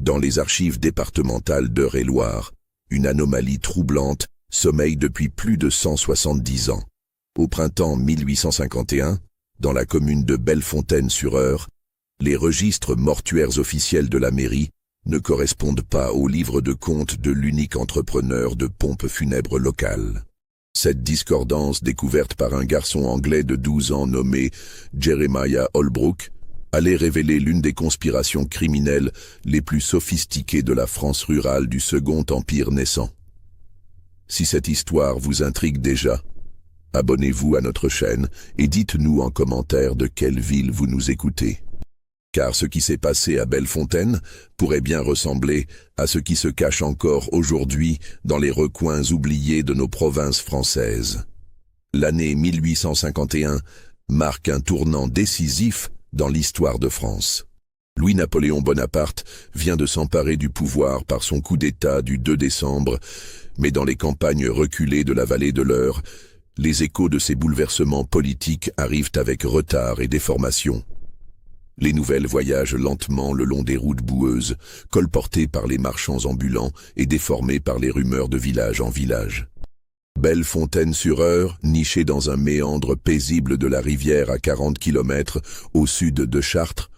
Dans les archives départementales d'Eure-et-Loir, une anomalie troublante sommeille depuis plus de 170 ans. Au printemps 1851, dans la commune de Bellefontaine-sur-Eure, les registres mortuaires officiels de la mairie ne correspondent pas au livre de compte de l'unique entrepreneur de pompes funèbres locales. Cette discordance, découverte par un garçon anglais de 12 ans nommé Jeremiah Holbrook, allait révéler l'une des conspirations criminelles les plus sophistiquées de la France rurale du Second Empire naissant. Si cette histoire vous intrigue déjà, abonnez-vous à notre chaîne et dites-nous en commentaire de quelle ville vous nous écoutez. Car ce qui s'est passé à Bellefontaine pourrait bien ressembler à ce qui se cache encore aujourd'hui dans les recoins oubliés de nos provinces françaises. L'année 1851 marque un tournant décisif dans l'histoire de France. Louis-Napoléon Bonaparte vient de s'emparer du pouvoir par son coup d'État du 2 décembre, mais dans les campagnes reculées de la vallée de l'Eure, les échos de ces bouleversements politiques arrivent avec retard et déformation. Les nouvelles voyagent lentement le long des routes boueuses, colportées par les marchands ambulants et déformées par les rumeurs de village en village. Bellefontaine-sur-Eure, nichée dans un méandre paisible de la rivière à 40 km au sud de Chartres,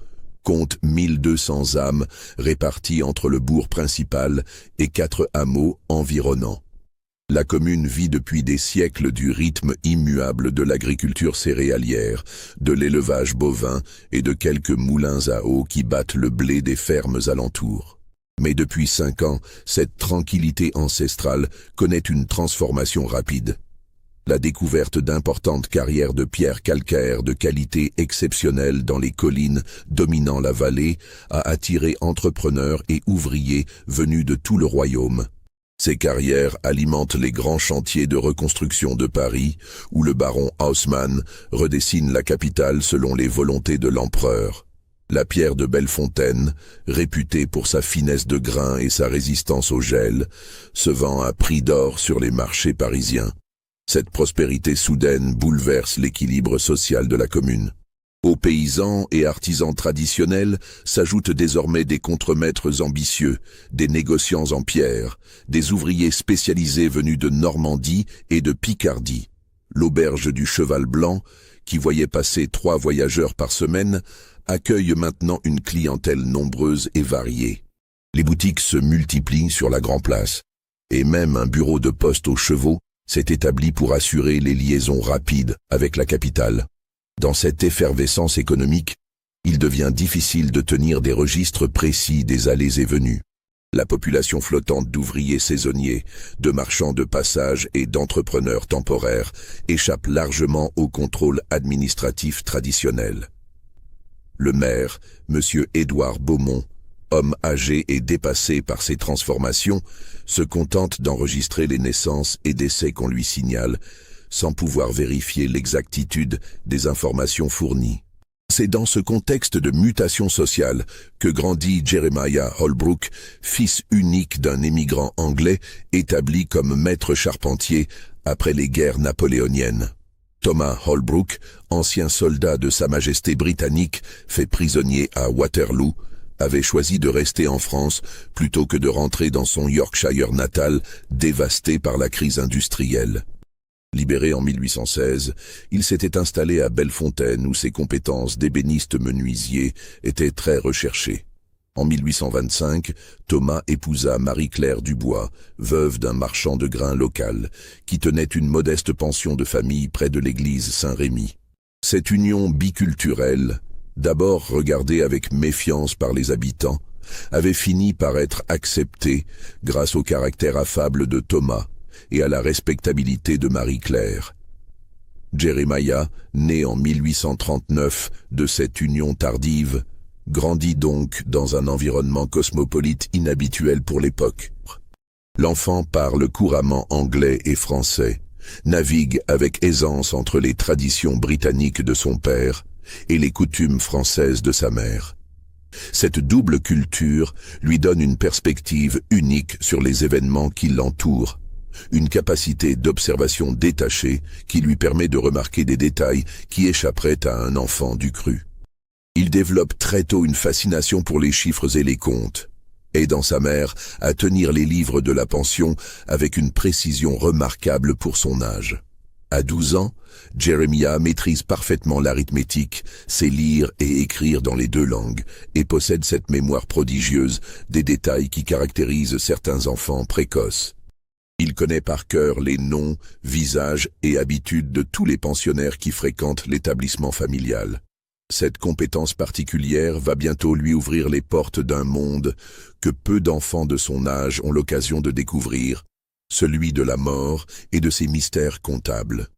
compte 1200 âmes réparties entre le bourg principal et 4 hameaux environnants. La commune vit depuis des siècles du rythme immuable de l'agriculture céréalière, de l'élevage bovin et de quelques moulins à eau qui battent le blé des fermes alentours. Mais depuis 5 ans, cette tranquillité ancestrale connaît une transformation rapide. La découverte d'importantes carrières de pierres calcaires de qualité exceptionnelle dans les collines dominant la vallée a attiré entrepreneurs et ouvriers venus de tout le royaume. Ces carrières alimentent les grands chantiers de reconstruction de Paris, où le baron Haussmann redessine la capitale selon les volontés de l'empereur. La pierre de Bellefontaine, réputée pour sa finesse de grain et sa résistance au gel, se vend à prix d'or sur les marchés parisiens. Cette prospérité soudaine bouleverse l'équilibre social de la commune. Aux paysans et artisans traditionnels s'ajoutent désormais des contremaîtres ambitieux, des négociants en pierre, des ouvriers spécialisés venus de Normandie et de Picardie. L'auberge du Cheval Blanc, qui voyait passer 3 voyageurs par semaine, accueille maintenant une clientèle nombreuse et variée. Les boutiques se multiplient sur la Grand Place, et même un bureau de poste aux chevaux s'est établi pour assurer les liaisons rapides avec la capitale. Dans cette effervescence économique, il devient difficile de tenir des registres précis des allées et venues. La population flottante d'ouvriers saisonniers, de marchands de passage et d'entrepreneurs temporaires échappe largement au contrôle administratif traditionnel. Le maire, M. Édouard Beaumont, homme âgé et dépassé par ces transformations, se contente d'enregistrer les naissances et décès qu'on lui signale, sans pouvoir vérifier l'exactitude des informations fournies. C'est dans ce contexte de mutation sociale que grandit Jeremiah Holbrook, fils unique d'un émigrant anglais établi comme maître charpentier après les guerres napoléoniennes. Thomas Holbrook, ancien soldat de Sa Majesté britannique, fait prisonnier à Waterloo, avait choisi de rester en France plutôt que de rentrer dans son Yorkshire natal, dévasté par la crise industrielle. Libéré en 1816, il s'était installé à Bellefontaine où ses compétences d'ébéniste menuisier étaient très recherchées. En 1825, Thomas épousa Marie-Claire Dubois, veuve d'un marchand de grains local, qui tenait une modeste pension de famille près de l'église Saint-Rémy. Cette union biculturelle, d'abord regardée avec méfiance par les habitants, avait fini par être acceptée grâce au caractère affable de Thomas et à la respectabilité de Marie-Claire. Jeremiah, né en 1839 de cette union tardive, grandit donc dans un environnement cosmopolite inhabituel pour l'époque. L'enfant parle couramment anglais et français, navigue avec aisance entre les traditions britanniques de son père et les coutumes françaises de sa mère. Cette double culture lui donne une perspective unique sur les événements qui l'entourent, une capacité d'observation détachée qui lui permet de remarquer des détails qui échapperaient à un enfant du cru. Il développe très tôt une fascination pour les chiffres et les comptes. aidant sa mère à tenir les livres de la pension avec une précision remarquable pour son âge. À 12 ans, Jeremiah maîtrise parfaitement l'arithmétique, sait lire et écrire dans les deux langues, et possède cette mémoire prodigieuse des détails qui caractérisent certains enfants précoces. Il connaît par cœur les noms, visages et habitudes de tous les pensionnaires qui fréquentent l'établissement familial. Cette compétence particulière va bientôt lui ouvrir les portes d'un monde que peu d'enfants de son âge ont l'occasion de découvrir, celui de la mort et de ses mystères comptables.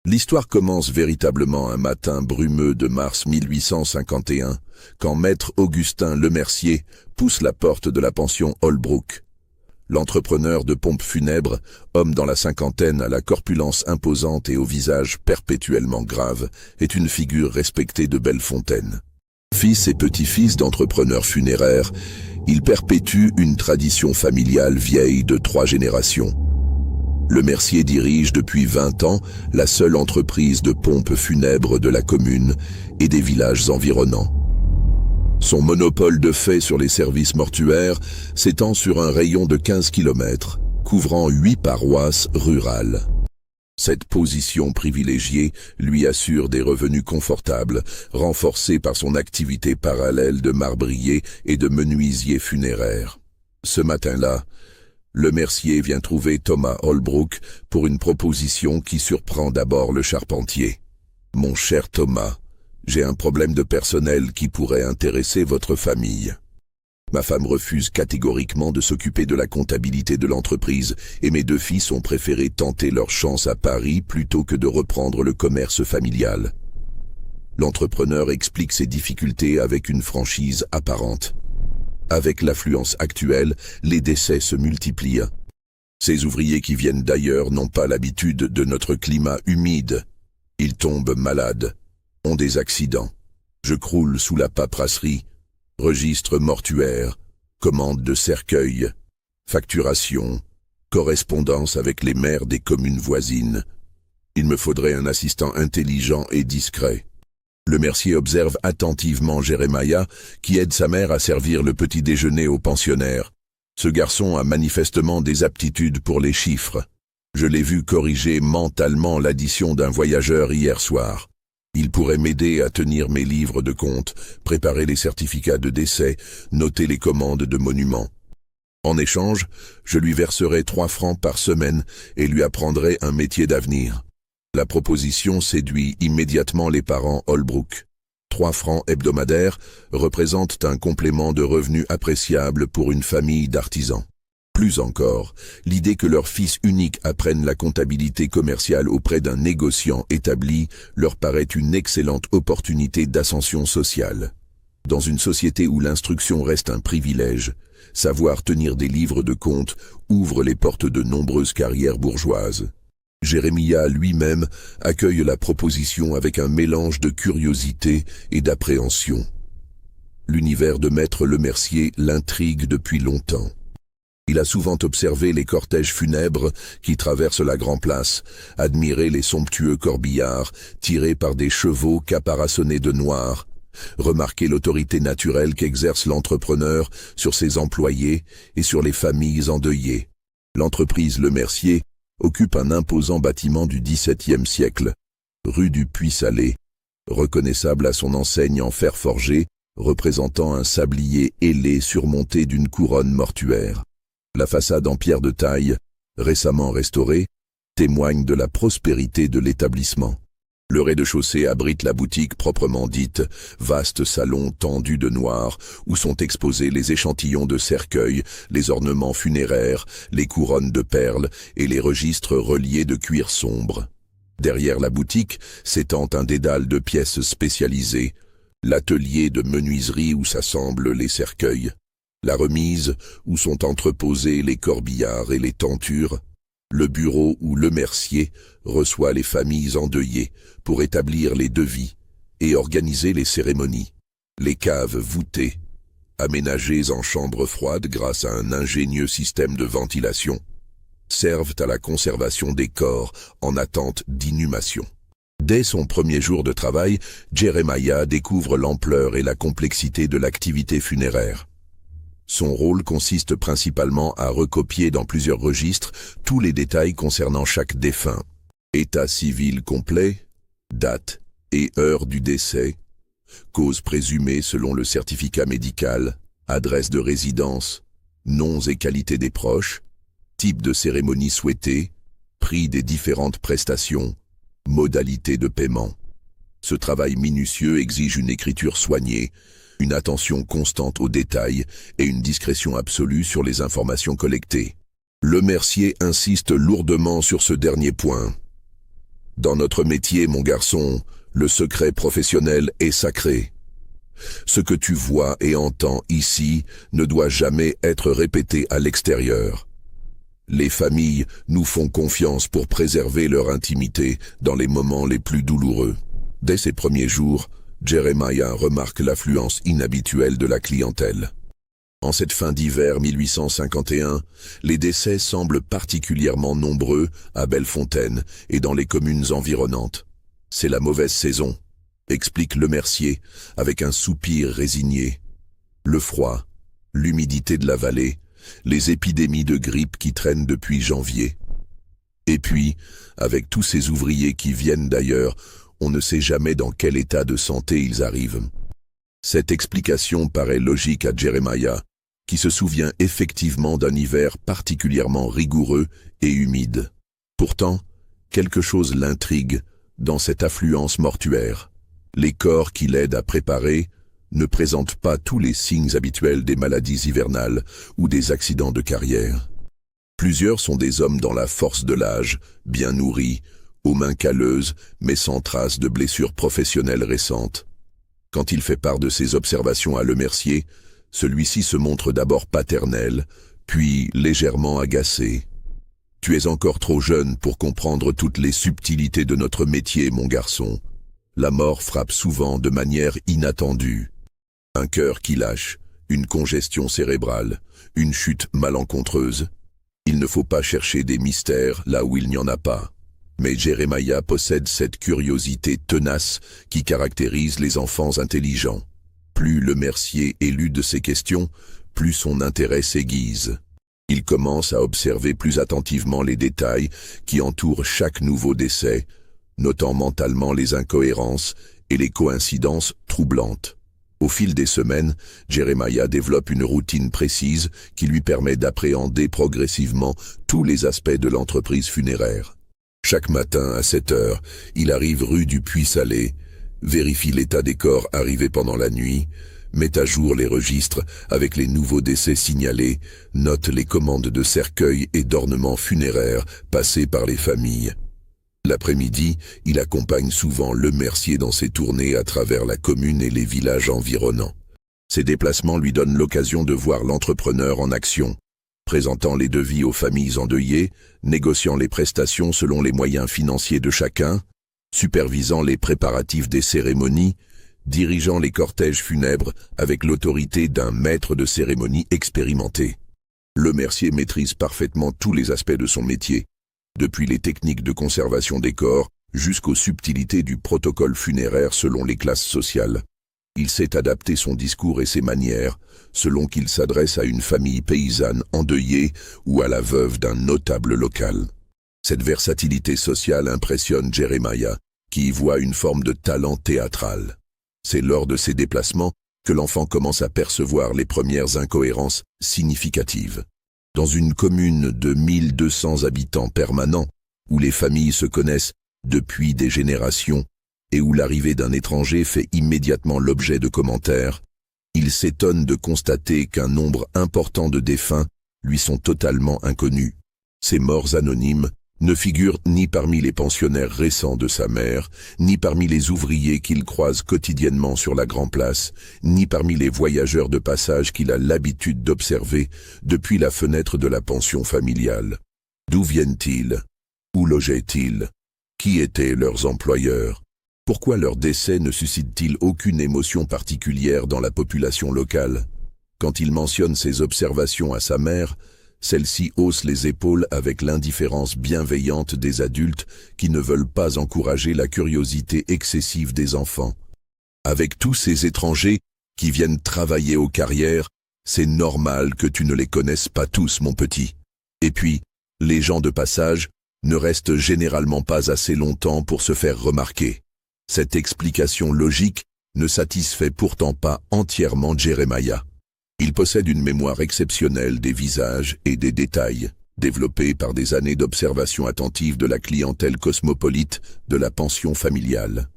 L'histoire commence véritablement un matin brumeux de mars 1851, quand maître Augustin Lemercier pousse la porte de la pension Holbrook. L'entrepreneur de pompes funèbres, homme dans la cinquantaine à la corpulence imposante et au visage perpétuellement grave, est une figure respectée de Bellefontaine. Fils et petit-fils d'entrepreneurs funéraires, il perpétue une tradition familiale vieille de 3 générations. Lemercier dirige depuis 20 ans la seule entreprise de pompes funèbres de la commune et des villages environnants. Son monopole de fait sur les services mortuaires s'étend sur un rayon de 15 km, couvrant 8 paroisses rurales. Cette position privilégiée lui assure des revenus confortables, renforcés par son activité parallèle de marbrier et de menuisier funéraire. Ce matin-là, Lemercier vient trouver Thomas Holbrook pour une proposition qui surprend d'abord le charpentier. « Mon cher Thomas, j'ai un problème de personnel qui pourrait intéresser votre famille. Ma femme refuse catégoriquement de s'occuper de la comptabilité de l'entreprise et mes 2 fils ont préféré tenter leur chance à Paris plutôt que de reprendre le commerce familial. » L'entrepreneur explique ses difficultés avec une franchise apparente. Avec l'affluence actuelle, les décès se multiplient. Ces ouvriers qui viennent d'ailleurs n'ont pas l'habitude de notre climat humide. Ils tombent malades, ont des accidents. Je croule sous la paperasserie, registre mortuaire, commande de cercueil, facturation, correspondance avec les maires des communes voisines. Il me faudrait un assistant intelligent et discret. Lemercier observe attentivement Jeremiah, qui aide sa mère à servir le petit déjeuner aux pensionnaires. Ce garçon a manifestement des aptitudes pour les chiffres. Je l'ai vu corriger mentalement l'addition d'un voyageur hier soir. Il pourrait m'aider à tenir mes livres de compte, préparer les certificats de décès, noter les commandes de monuments. En échange, je lui verserai 3 francs par semaine et lui apprendrai un métier d'avenir. La proposition séduit immédiatement les parents Holbrook. 3 francs hebdomadaires représentent un complément de revenus appréciable pour une famille d'artisans. Plus encore, l'idée que leur fils unique apprenne la comptabilité commerciale auprès d'un négociant établi leur paraît une excellente opportunité d'ascension sociale. Dans une société où l'instruction reste un privilège, savoir tenir des livres de compte ouvre les portes de nombreuses carrières bourgeoises. Jeremiah lui-même accueille la proposition avec un mélange de curiosité et d'appréhension. L'univers de maître Lemercier l'intrigue depuis longtemps. Il a souvent observé les cortèges funèbres qui traversent la Grand Place, admiré les somptueux corbillards tirés par des chevaux caparaçonnés de noir, remarqué l'autorité naturelle qu'exerce l'entrepreneur sur ses employés et sur les familles endeuillées. L'entreprise Lemercier occupe un imposant bâtiment du XVIIe siècle, rue du Puy-Salé, reconnaissable à son enseigne en fer forgé, représentant un sablier ailé surmonté d'une couronne mortuaire. La façade en pierre de taille, récemment restaurée, témoigne de la prospérité de l'établissement. Le rez-de-chaussée abrite la boutique proprement dite, vaste salon tendu de noir, où sont exposés les échantillons de cercueils, les ornements funéraires, les couronnes de perles et les registres reliés de cuir sombre. Derrière la boutique s'étend un dédale de pièces spécialisées, l'atelier de menuiserie où s'assemblent les cercueils, la remise où sont entreposés les corbillards et les tentures, le bureau où Lemercier reçoit les familles endeuillées pour établir les devis et organiser les cérémonies. Les caves voûtées, aménagées en chambres froides grâce à un ingénieux système de ventilation, servent à la conservation des corps en attente d'inhumation. Dès son premier jour de travail, Jeremiah découvre l'ampleur et la complexité de l'activité funéraire. Son rôle consiste principalement à recopier dans plusieurs registres tous les détails concernant chaque défunt. État civil complet, date et heure du décès, cause présumée selon le certificat médical, adresse de résidence, noms et qualités des proches, type de cérémonie souhaitée, prix des différentes prestations, modalités de paiement. Ce travail minutieux exige une écriture soignée, une attention constante aux détails et une discrétion absolue sur les informations collectées. Lemercier insiste lourdement sur ce dernier point. Dans notre métier, mon garçon, le secret professionnel est sacré. Ce que tu vois et entends ici ne doit jamais être répété à l'extérieur. Les familles nous font confiance pour préserver leur intimité dans les moments les plus douloureux. Dès ses premiers jours, Jeremiah remarque l'affluence inhabituelle de la clientèle. En cette fin d'hiver 1851, les décès semblent particulièrement nombreux à Bellefontaine et dans les communes environnantes. C'est la mauvaise saison, explique Lemercier avec un soupir résigné. Le froid, l'humidité de la vallée, les épidémies de grippe qui traînent depuis janvier. Et puis, avec tous ces ouvriers qui viennent d'ailleurs, on ne sait jamais dans quel état de santé ils arrivent. Cette explication paraît logique à Jeremiah, qui se souvient effectivement d'un hiver particulièrement rigoureux et humide. Pourtant, quelque chose l'intrigue dans cette affluence mortuaire. Les corps qui l'aident à préparer ne présentent pas tous les signes habituels des maladies hivernales ou des accidents de carrière. Plusieurs sont des hommes dans la force de l'âge, bien nourris, aux mains calleuses, mais sans traces de blessures professionnelles récentes. Quand il fait part de ses observations à Lemercier, celui-ci se montre d'abord paternel, puis légèrement agacé. « Tu es encore trop jeune pour comprendre toutes les subtilités de notre métier, mon garçon. La mort frappe souvent de manière inattendue. Un cœur qui lâche, une congestion cérébrale, une chute malencontreuse. Il ne faut pas chercher des mystères là où il n'y en a pas. » Mais Jeremiah possède cette curiosité tenace qui caractérise les enfants intelligents. Plus Lemercier élude ces questions, plus son intérêt s'aiguise. Il commence à observer plus attentivement les détails qui entourent chaque nouveau décès, notant mentalement les incohérences et les coïncidences troublantes. Au fil des semaines, Jeremiah développe une routine précise qui lui permet d'appréhender progressivement tous les aspects de l'entreprise funéraire. Chaque matin à 7 heures, il arrive rue du Puy-Salé, vérifie l'état des corps arrivés pendant la nuit, met à jour les registres avec les nouveaux décès signalés, note les commandes de cercueils et d'ornements funéraires passés par les familles. L'après-midi, il accompagne souvent Lemercier dans ses tournées à travers la commune et les villages environnants. Ces déplacements lui donnent l'occasion de voir l'entrepreneur en action, présentant les devis aux familles endeuillées, négociant les prestations selon les moyens financiers de chacun, supervisant les préparatifs des cérémonies, dirigeant les cortèges funèbres avec l'autorité d'un maître de cérémonie expérimenté. Lemercier maîtrise parfaitement tous les aspects de son métier, depuis les techniques de conservation des corps jusqu'aux subtilités du protocole funéraire selon les classes sociales. Il sait adapter son discours et ses manières selon qu'il s'adresse à une famille paysanne endeuillée ou à la veuve d'un notable local. Cette versatilité sociale impressionne Jeremiah, qui y voit une forme de talent théâtral. C'est lors de ces déplacements que l'enfant commence à percevoir les premières incohérences significatives. Dans une commune de 1200 habitants permanents, où les familles se connaissent depuis des générations et où l'arrivée d'un étranger fait immédiatement l'objet de commentaires, il s'étonne de constater qu'un nombre important de défunts lui sont totalement inconnus. Ces morts anonymes ne figurent ni parmi les pensionnaires récents de sa mère, ni parmi les ouvriers qu'il croise quotidiennement sur la Grand Place, ni parmi les voyageurs de passage qu'il a l'habitude d'observer depuis la fenêtre de la pension familiale. D'où viennent-ils? Où logeaient-ils? Qui étaient leurs employeurs? Pourquoi leur décès ne suscite-t-il aucune émotion particulière dans la population locale? Quand il mentionne ses observations à sa mère, celle-ci hausse les épaules avec l'indifférence bienveillante des adultes qui ne veulent pas encourager la curiosité excessive des enfants. Avec tous ces étrangers qui viennent travailler aux carrières, C'est normal que tu ne les connaisses pas tous, mon petit. Et puis, les gens de passage ne restent généralement pas assez longtemps pour se faire remarquer. Cette explication logique ne satisfait pourtant pas entièrement Jeremiah. Il possède une mémoire exceptionnelle des visages et des détails, développée par des années d'observation attentive de la clientèle cosmopolite de la pension familiale.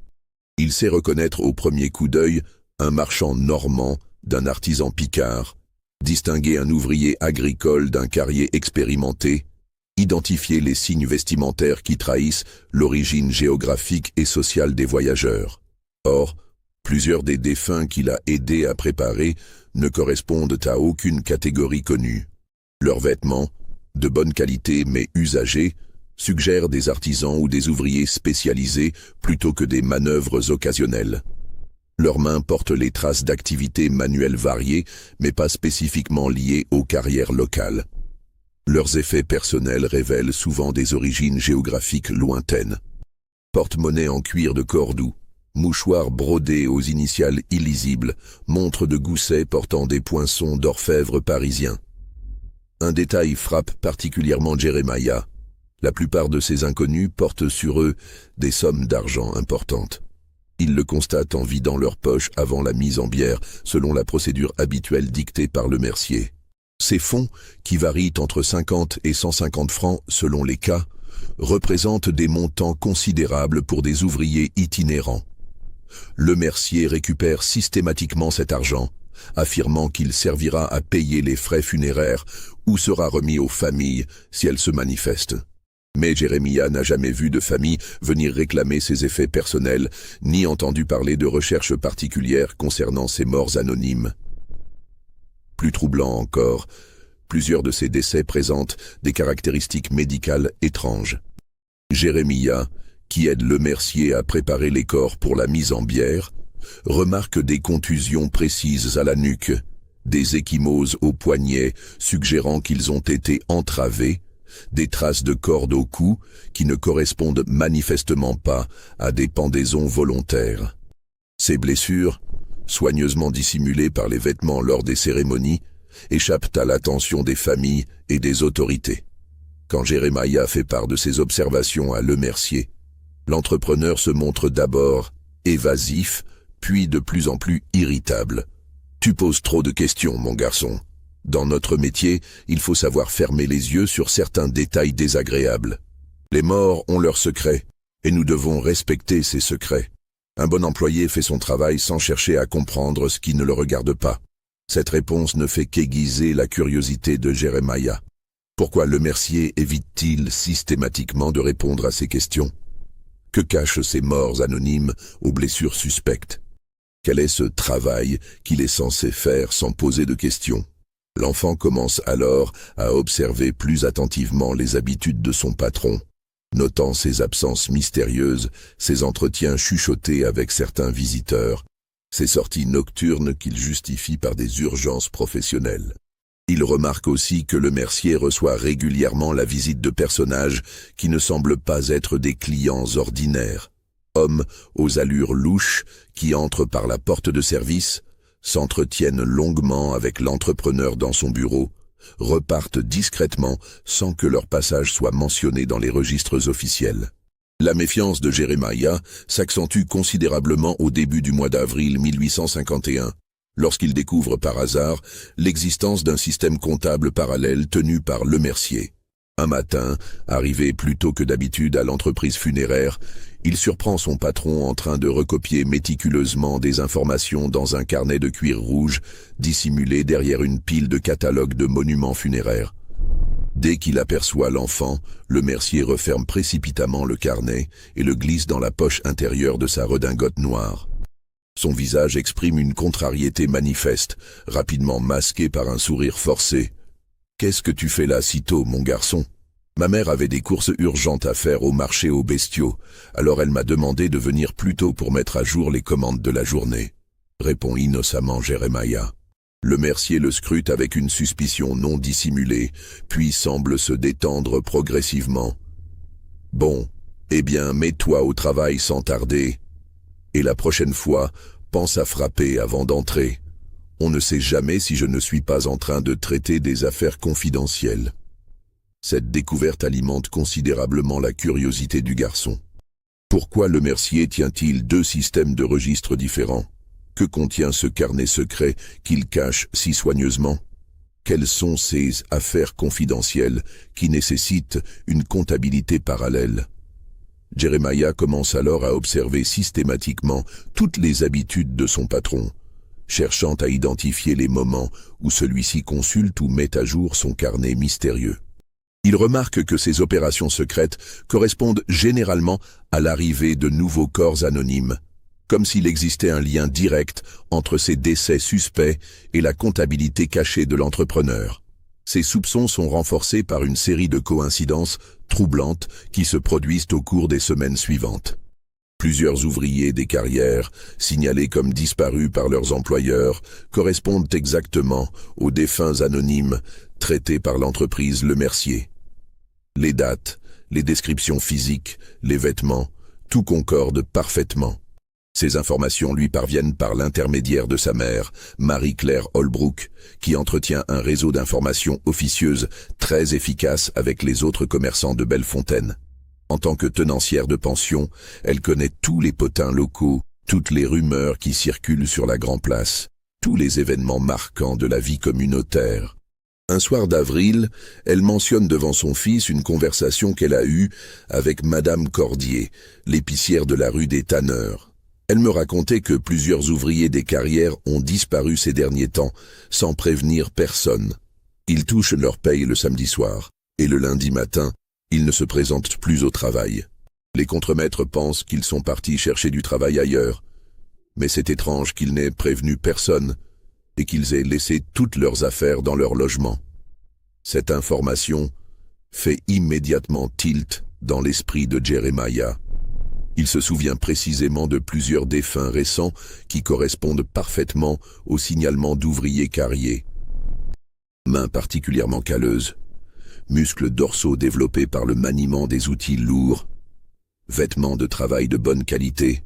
Il sait reconnaître au premier coup d'œil un marchand normand d'un artisan picard, distinguer un ouvrier agricole d'un carrier expérimenté, identifier les signes vestimentaires qui trahissent l'origine géographique et sociale des voyageurs. Or, plusieurs des défunts qu'il a aidés à préparer ne correspondent à aucune catégorie connue. Leurs vêtements, de bonne qualité mais usagés, suggèrent des artisans ou des ouvriers spécialisés plutôt que des manœuvres occasionnelles. Leurs mains portent les traces d'activités manuelles variées, mais pas spécifiquement liées aux carrières locales. Leurs effets personnels révèlent souvent des origines géographiques lointaines. Porte-monnaie en cuir de Cordoue, mouchoirs brodés aux initiales illisibles, montres de gousset portant des poinçons d'orfèvre parisiens. Un détail frappe particulièrement Jeremiah. La plupart de ces inconnus portent sur eux des sommes d'argent importantes. Ils le constatent en vidant leurs poches avant la mise en bière, selon la procédure habituelle dictée par le mercier. Ces fonds, qui varient entre 50 et 150 francs selon les cas, représentent des montants considérables pour des ouvriers itinérants. Le mercier récupère systématiquement cet argent, affirmant qu'il servira à payer les frais funéraires ou sera remis aux familles si elles se manifestent. Mais Jeremiah n'a jamais vu de famille venir réclamer ses effets personnels, ni entendu parler de recherches particulières concernant ces morts anonymes. Plus troublant encore, plusieurs de ces décès présentent des caractéristiques médicales étranges. Jeremiah, qui aide le mercier à préparer les corps pour la mise en bière, remarque des contusions précises à la nuque, des ecchymoses aux poignets suggérant qu'ils ont été entravés, des traces de cordes au cou qui ne correspondent manifestement pas à des pendaisons volontaires. Ces blessures, soigneusement dissimulées par les vêtements lors des cérémonies, échappent à l'attention des familles et des autorités. Quand Jeremiah fait part de ses observations à Le Mercier, l'entrepreneur se montre d'abord évasif, puis de plus en plus irritable. « Tu poses trop de questions, mon garçon. Dans notre métier, il faut savoir fermer les yeux sur certains détails désagréables. Les morts ont leurs secrets, et nous devons respecter ces secrets. Un bon employé fait son travail sans chercher à comprendre ce qui ne le regarde pas. » Cette réponse ne fait qu'aiguiser la curiosité de Jeremiah. Pourquoi le mercier évite-t-il systématiquement de répondre à ces questions? Que cachent ces morts anonymes aux blessures suspectes? Quel est ce travail qu'il est censé faire sans poser de questions? L'enfant commence alors à observer plus attentivement les habitudes de son patron, notant ses absences mystérieuses, ses entretiens chuchotés avec certains visiteurs, ses sorties nocturnes qu'il justifie par des urgences professionnelles. Il remarque aussi que le mercier reçoit régulièrement la visite de personnages qui ne semblent pas être des clients ordinaires. Hommes aux allures louches qui entrent par la porte de service, s'entretiennent longuement avec l'entrepreneur dans son bureau, repartent discrètement sans que leur passage soit mentionné dans les registres officiels. La méfiance de Jeremiah s'accentue considérablement au début du mois d'avril 1851, lorsqu'il découvre par hasard l'existence d'un système comptable parallèle tenu par Le Mercier. Un matin, arrivé plus tôt que d'habitude à l'entreprise funéraire, il surprend son patron en train de recopier méticuleusement des informations dans un carnet de cuir rouge dissimulé derrière une pile de catalogues de monuments funéraires. Dès qu'il aperçoit l'enfant, le mercier referme précipitamment le carnet et le glisse dans la poche intérieure de sa redingote noire. Son visage exprime une contrariété manifeste, rapidement masquée par un sourire forcé. « Qu'est-ce que tu fais là si tôt, mon garçon ? Ma mère avait des courses urgentes à faire au marché aux bestiaux, alors elle m'a demandé de venir plus tôt pour mettre à jour les commandes de la journée, » répond innocemment Jeremiah. Le mercier le scrute avec une suspicion non dissimulée, puis semble se détendre progressivement. « Bon, eh bien, mets-toi au travail sans tarder. Et la prochaine fois, pense à frapper avant d'entrer. On ne sait jamais si je ne suis pas en train de traiter des affaires confidentielles. Cette découverte alimente considérablement la curiosité du garçon. Pourquoi le Mercier tient-il 2 systèmes de registres différents? Que contient ce carnet secret qu'il cache si soigneusement? Quelles sont ces affaires confidentielles qui nécessitent une comptabilité parallèle? Jeremiah commence alors à observer systématiquement toutes les habitudes de son patron, cherchant à identifier les moments où celui-ci consulte ou met à jour son carnet mystérieux. Il remarque que ces opérations secrètes correspondent généralement à l'arrivée de nouveaux corps anonymes, comme s'il existait un lien direct entre ces décès suspects et la comptabilité cachée de l'entrepreneur. Ces soupçons sont renforcés par une série de coïncidences troublantes qui se produisent au cours des semaines suivantes. Plusieurs ouvriers des carrières, signalés comme disparus par leurs employeurs, correspondent exactement aux défunts anonymes traités par l'entreprise Le Mercier. Les dates, les descriptions physiques, les vêtements, tout concorde parfaitement. Ces informations lui parviennent par l'intermédiaire de sa mère, Marie-Claire Holbrook, qui entretient un réseau d'informations officieuses très efficace avec les autres commerçants de Bellefontaine. En tant que tenancière de pension, elle connaît tous les potins locaux, toutes les rumeurs qui circulent sur la Grand Place, tous les événements marquants de la vie communautaire. Un soir d'avril, elle mentionne devant son fils une conversation qu'elle a eue avec Madame Cordier, l'épicière de la rue des Tanneurs. Elle me racontait que plusieurs ouvriers des carrières ont disparu ces derniers temps, sans prévenir personne. Ils touchent leur paye le samedi soir, et le lundi matin, ils ne se présentent plus au travail. Les contremaîtres pensent qu'ils sont partis chercher du travail ailleurs, mais c'est étrange qu'ils n'aient prévenu personne et qu'ils aient laissé toutes leurs affaires dans leur logement. Cette information fait immédiatement tilt dans l'esprit de Jeremiah. Il se souvient précisément de plusieurs défunts récents qui correspondent parfaitement au signalement d'ouvriers carriers. Mains particulièrement calleuses, muscles dorsaux développés par le maniement des outils lourds, vêtements de travail de bonne qualité,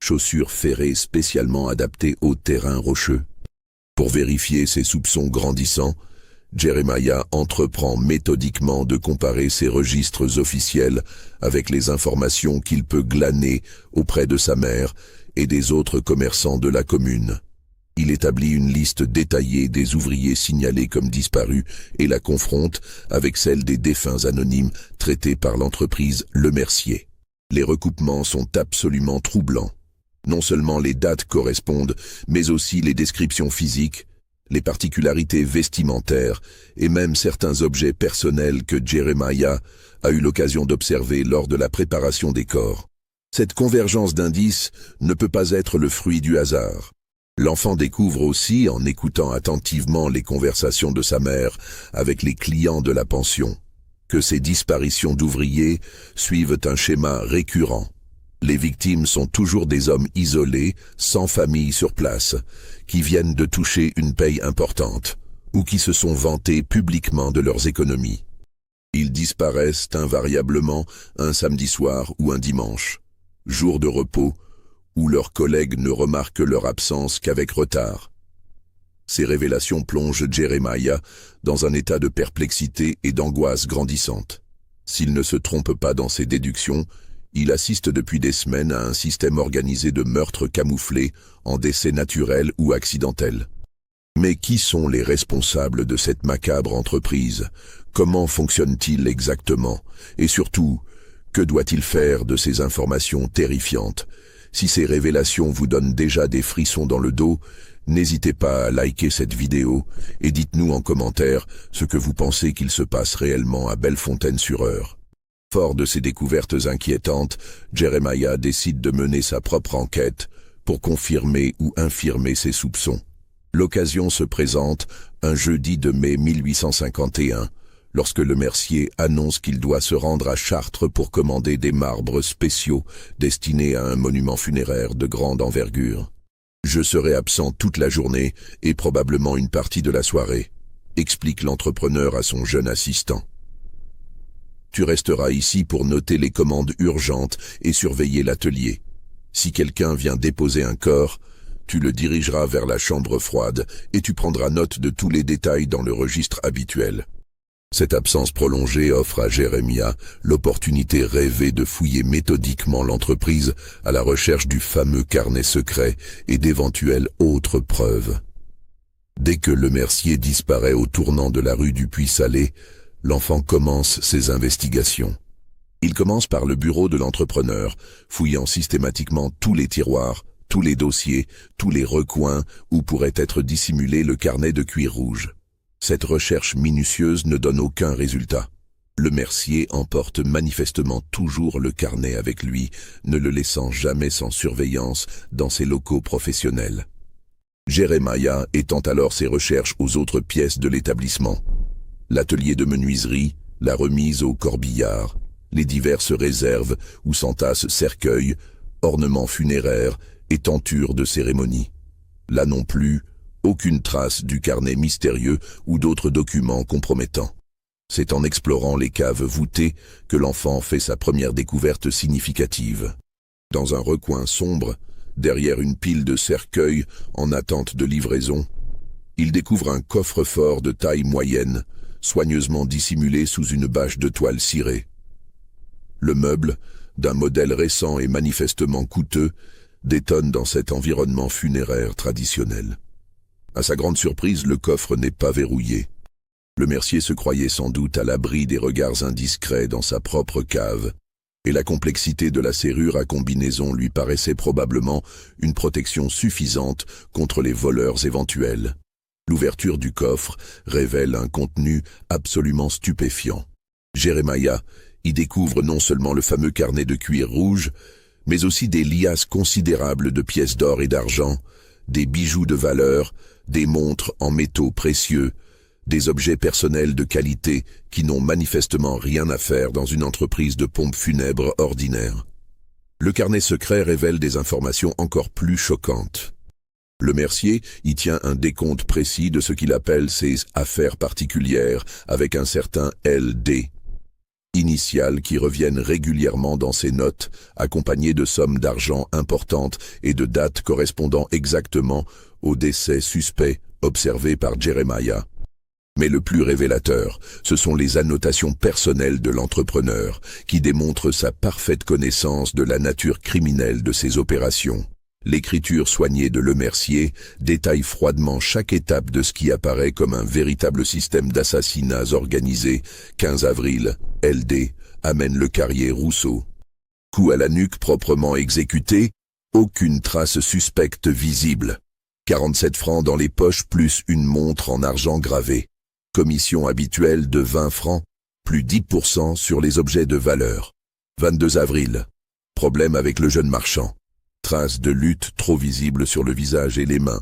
chaussures ferrées spécialement adaptées au terrain rocheux. Pour vérifier ces soupçons grandissants, Jeremiah entreprend méthodiquement de comparer ses registres officiels avec les informations qu'il peut glaner auprès de sa mère et des autres commerçants de la commune. Il établit une liste détaillée des ouvriers signalés comme disparus et la confronte avec celle des défunts anonymes traités par l'entreprise Le Mercier. Les recoupements sont absolument troublants. Non seulement les dates correspondent, mais aussi les descriptions physiques, les particularités vestimentaires et même certains objets personnels que Jeremiah a eu l'occasion d'observer lors de la préparation des corps. Cette convergence d'indices ne peut pas être le fruit du hasard. L'enfant découvre aussi, en écoutant attentivement les conversations de sa mère avec les clients de la pension, que ces disparitions d'ouvriers suivent un schéma récurrent. Les victimes sont toujours des hommes isolés, sans famille sur place, qui viennent de toucher une paye importante, ou qui se sont vantés publiquement de leurs économies. Ils disparaissent invariablement un samedi soir ou un dimanche, jour de repos, où leurs collègues ne remarquent leur absence qu'avec retard. Ces révélations plongent Jeremiah dans un état de perplexité et d'angoisse grandissante. S'il ne se trompe pas dans ses déductions, il assiste depuis des semaines à un système organisé de meurtres camouflés en décès naturels ou accidentels. Mais qui sont les responsables de cette macabre entreprise? Comment fonctionne-t-il exactement? Et surtout, que doit-il faire de ces informations terrifiantes? Si ces révélations vous donnent déjà des frissons dans le dos, n'hésitez pas à liker cette vidéo et dites-nous en commentaire ce que vous pensez qu'il se passe réellement à Bellefontaine-sur-Eure. Fort de ces découvertes inquiétantes, Jeremiah décide de mener sa propre enquête pour confirmer ou infirmer ses soupçons. L'occasion se présente un jeudi de mai 1851, lorsque le Mercier annonce qu'il doit se rendre à Chartres pour commander des marbres spéciaux destinés à un monument funéraire de grande envergure. « Je serai absent toute la journée et probablement une partie de la soirée », explique l'entrepreneur à son jeune assistant. Tu resteras ici pour noter les commandes urgentes et surveiller l'atelier. Si quelqu'un vient déposer un corps, Tu le dirigeras vers la chambre froide et tu prendras note de tous les détails dans le registre habituel. Cette absence prolongée offre à Jeremiah l'opportunité rêvée de fouiller méthodiquement l'entreprise à la recherche du fameux carnet secret et d'éventuelles autres preuves. Dès que Lemercier disparaît au tournant de la rue du Puy-Salé, l'enfant commence ses investigations. Il commence par le bureau de l'entrepreneur, fouillant systématiquement tous les tiroirs, tous les dossiers, tous les recoins où pourrait être dissimulé le carnet de cuir rouge. Cette recherche minutieuse ne donne aucun résultat. Lemercier emporte manifestement toujours le carnet avec lui, ne le laissant jamais sans surveillance dans ses locaux professionnels. Jeremiah étend alors ses recherches aux autres pièces de l'établissement. L'atelier de menuiserie, la remise au corbillard, les diverses réserves où s'entassent cercueils, ornements funéraires et tentures de cérémonie. Là non plus, aucune trace du carnet mystérieux ou d'autres documents compromettants. C'est en explorant les caves voûtées que l'enfant fait sa première découverte significative. Dans un recoin sombre, derrière une pile de cercueils en attente de livraison, il découvre un coffre-fort de taille moyenne, soigneusement dissimulé sous une bâche de toile cirée. Le meuble, d'un modèle récent et manifestement coûteux, détonne dans cet environnement funéraire traditionnel. À sa grande surprise, le coffre n'est pas verrouillé. Lemercier se croyait sans doute à l'abri des regards indiscrets dans sa propre cave, et la complexité de la serrure à combinaison lui paraissait probablement une protection suffisante contre les voleurs éventuels. L'ouverture du coffre révèle un contenu absolument stupéfiant. Jeremiah y découvre non seulement le fameux carnet de cuir rouge, mais aussi des liasses considérables de pièces d'or et d'argent, des bijoux de valeur, des montres en métaux précieux, des objets personnels de qualité qui n'ont manifestement rien à faire dans une entreprise de pompes funèbres ordinaire. Le carnet secret révèle des informations encore plus choquantes. Lemercier y tient un décompte précis de ce qu'il appelle ses affaires particulières avec un certain LD, initiales qui reviennent régulièrement dans ses notes, accompagnées de sommes d'argent importantes et de dates correspondant exactement au décès suspect observé par Jeremiah. Mais le plus révélateur, ce sont les annotations personnelles de l'entrepreneur, qui démontrent sa parfaite connaissance de la nature criminelle de ses opérations. L'écriture soignée de Lemercier détaille froidement chaque étape de ce qui apparaît comme un véritable système d'assassinats organisés. 15 avril, LD amène le carrier Rousseau. Coup à la nuque proprement exécuté, aucune trace suspecte visible. 47 francs dans les poches plus une montre en argent gravé. Commission habituelle de 20 francs, plus 10% sur les objets de valeur. 22 avril. Problème avec le jeune marchand. Traces de lutte trop visibles sur le visage et les mains.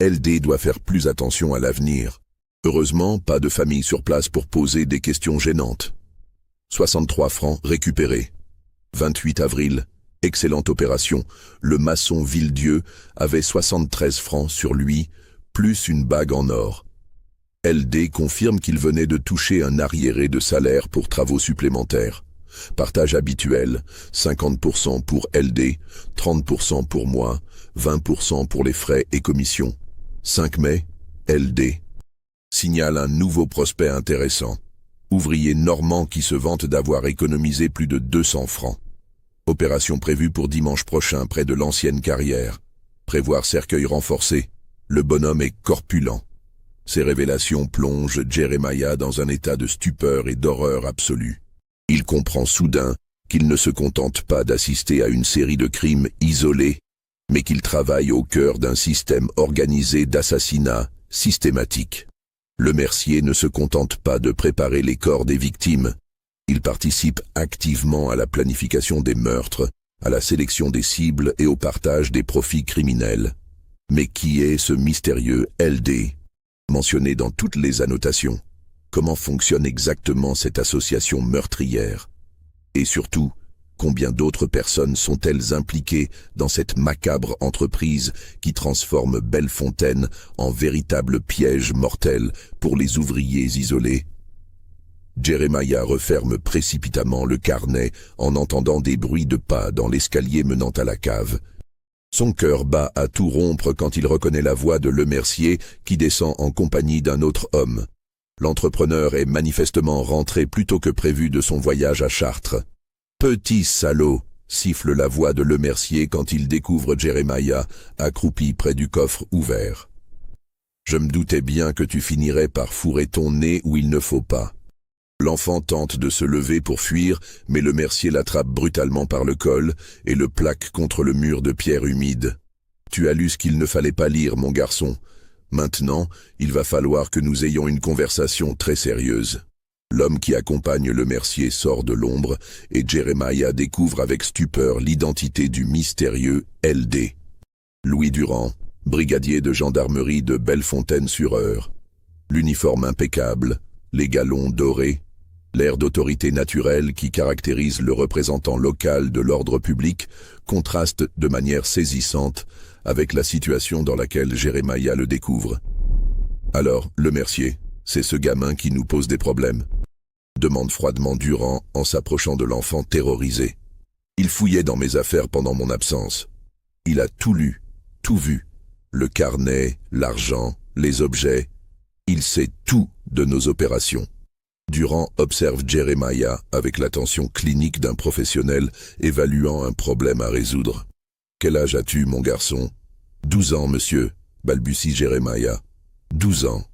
LD doit faire plus attention à l'avenir. Heureusement, pas de famille sur place pour poser des questions gênantes. 63 francs récupérés. 28 avril. Excellente opération. Le maçon Villedieu avait 73 francs sur lui, plus une bague en or. LD confirme qu'il venait de toucher un arriéré de salaire pour travaux supplémentaires. Partage habituel, 50% pour LD, 30% pour moi, 20% pour les frais et commissions. 5 mai, LD signale un nouveau prospect intéressant. Ouvrier normand qui se vante d'avoir économisé plus de 200 francs. Opération prévue pour dimanche prochain près de l'ancienne carrière. Prévoir cercueil renforcé. Le bonhomme est corpulent. Ces révélations plongent Jeremiah dans un état de stupeur et d'horreur absolue. Il comprend soudain qu'il ne se contente pas d'assister à une série de crimes isolés, mais qu'il travaille au cœur d'un système organisé d'assassinats systématiques. Lemercier ne se contente pas de préparer les corps des victimes. Il participe activement à la planification des meurtres, à la sélection des cibles et au partage des profits criminels. Mais qui est ce mystérieux LD, mentionné dans toutes les annotations? Comment fonctionne exactement cette association meurtrière? Et surtout, combien d'autres personnes sont-elles impliquées dans cette macabre entreprise qui transforme Bellefontaine en véritable piège mortel pour les ouvriers isolés? Jeremiah referme précipitamment le carnet en entendant des bruits de pas dans l'escalier menant à la cave. Son cœur bat à tout rompre quand il reconnaît la voix de Lemercier qui descend en compagnie d'un autre homme. L'entrepreneur est manifestement rentré plus tôt que prévu de son voyage à Chartres. « Petit salaud !» siffle la voix de Lemercier quand il découvre Jeremiah accroupi près du coffre ouvert. « Je me doutais bien que tu finirais par fourrer ton nez où il ne faut pas. » L'enfant tente de se lever pour fuir, mais Lemercier l'attrape brutalement par le col et le plaque contre le mur de pierre humide. « Tu as lu ce qu'il ne fallait pas lire, mon garçon. Maintenant, il va falloir que nous ayons une conversation très sérieuse. » L'homme qui accompagne Lemercier sort de l'ombre et Jeremiah découvre avec stupeur l'identité du mystérieux LD. Louis Durand, brigadier de gendarmerie de Bellefontaine-sur-Eure. L'uniforme impeccable, les galons dorés, l'air d'autorité naturelle qui caractérise le représentant local de l'ordre public contraste de manière saisissante avec la situation dans laquelle Jeremiah le découvre. « Alors, Lemercier, c'est ce gamin qui nous pose des problèmes ?» demande froidement Durand en s'approchant de l'enfant terrorisé. « Il fouillait dans mes affaires pendant mon absence. Il a tout lu, tout vu. Le carnet, l'argent, les objets. Il sait tout de nos opérations. » Durand observe Jeremiah avec l'attention clinique d'un professionnel évaluant un problème à résoudre. « Quel âge as-tu, mon garçon ?»« 12 ans, monsieur, » balbutie Jeremiah. « 12 ans.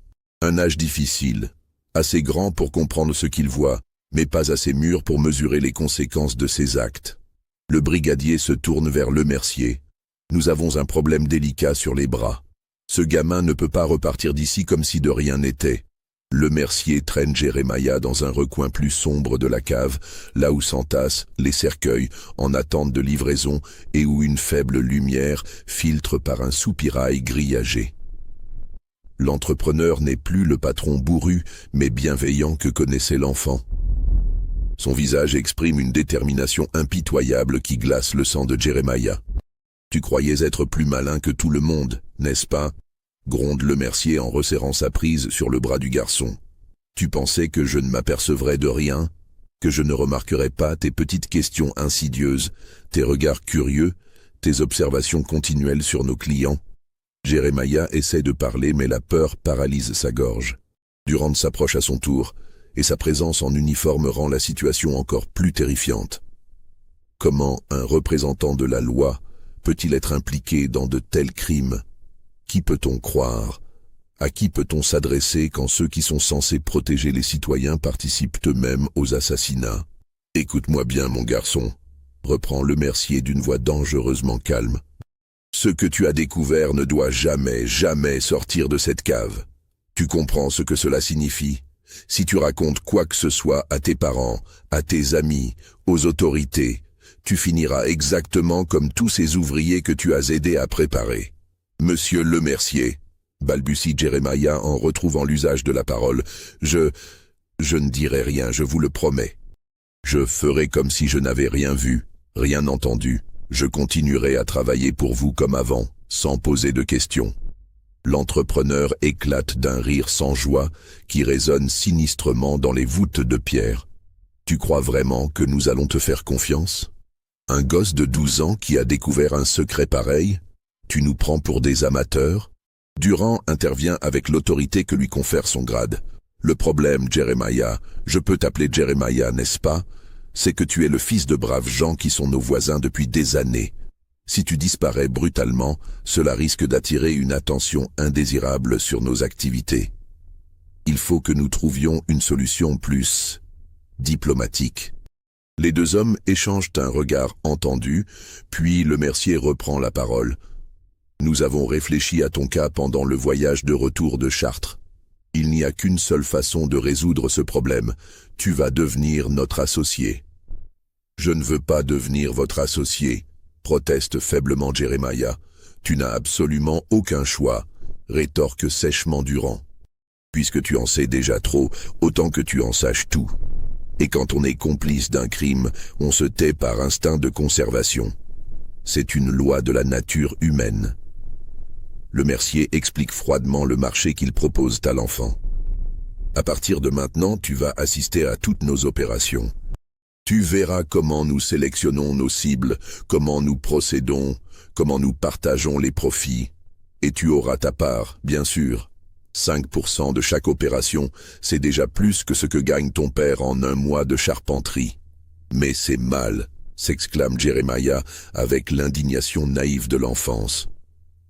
Un âge difficile, assez grand pour comprendre ce qu'il voit, mais pas assez mûr pour mesurer les conséquences de ses actes. » Le brigadier se tourne vers Lemercier. « Nous avons un problème délicat sur les bras. Ce gamin ne peut pas repartir d'ici comme si de rien n'était. » Lemercier traîne Jeremiah dans un recoin plus sombre de la cave, là où s'entassent les cercueils en attente de livraison et où une faible lumière filtre par un soupirail grillagé. L'entrepreneur n'est plus le patron bourru, mais bienveillant que connaissait l'enfant. Son visage exprime une détermination impitoyable qui glace le sang de Jeremiah. « Tu croyais être plus malin que tout le monde, n'est-ce pas ?» gronde Lemercier en resserrant sa prise sur le bras du garçon. « Tu pensais que je ne m'apercevrais de rien, que je ne remarquerais pas tes petites questions insidieuses, tes regards curieux, tes observations continuelles sur nos clients ?» Jeremiah essaie de parler, mais la peur paralyse sa gorge. Durand s'approche à son tour, et sa présence en uniforme rend la situation encore plus terrifiante. Comment un représentant de la loi peut-il être impliqué dans de tels crimes ? Qui peut-on croire? À qui peut-on s'adresser quand ceux qui sont censés protéger les citoyens participent eux-mêmes aux assassinats? « Écoute-moi bien, mon garçon, » reprend Lemercier d'une voix dangereusement calme. « Ce que tu as découvert ne doit jamais, jamais sortir de cette cave. Tu comprends ce que cela signifie? Si tu racontes quoi que ce soit à tes parents, à tes amis, aux autorités, tu finiras exactement comme tous ces ouvriers que tu as aidés à préparer. » « Monsieur Lemercier, » balbutie Jeremiah en retrouvant l'usage de la parole, « je ne dirai rien, je vous le promets. Je ferai comme si je n'avais rien vu, rien entendu. Je continuerai à travailler pour vous comme avant, sans poser de questions. » L'entrepreneur éclate d'un rire sans joie qui résonne sinistrement dans les voûtes de pierre. « Tu crois vraiment que nous allons te faire confiance? Un gosse de 12 ans qui a découvert un secret pareil? Tu nous prends pour des amateurs ?» Durand intervient avec l'autorité que lui confère son grade. « Le problème, Jeremiah, je peux t'appeler Jeremiah, n'est-ce pas? C'est que tu es le fils de braves gens qui sont nos voisins depuis des années. Si tu disparais brutalement, cela risque d'attirer une attention indésirable sur nos activités. Il faut que nous trouvions une solution plus diplomatique. » Les deux hommes échangent un regard entendu, puis Lemercier reprend la parole. « Nous avons réfléchi à ton cas pendant le voyage de retour de Chartres. Il n'y a qu'une seule façon de résoudre ce problème. Tu vas devenir notre associé. »« Je ne veux pas devenir votre associé, » proteste faiblement Jeremiah. « Tu n'as absolument aucun choix, » rétorque sèchement Durand. « Puisque tu en sais déjà trop, autant que tu en saches tout. Et quand on est complice d'un crime, on se tait par instinct de conservation. C'est une loi de la nature humaine. » Lemercier explique froidement le marché qu'il propose à l'enfant. « À partir de maintenant, tu vas assister à toutes nos opérations. Tu verras comment nous sélectionnons nos cibles, comment nous procédons, comment nous partageons les profits. Et tu auras ta part, bien sûr. 5% de chaque opération, c'est déjà plus que ce que gagne ton père en un mois de charpenterie. Mais c'est mal, s'exclame Jeremiah avec l'indignation naïve de l'enfance.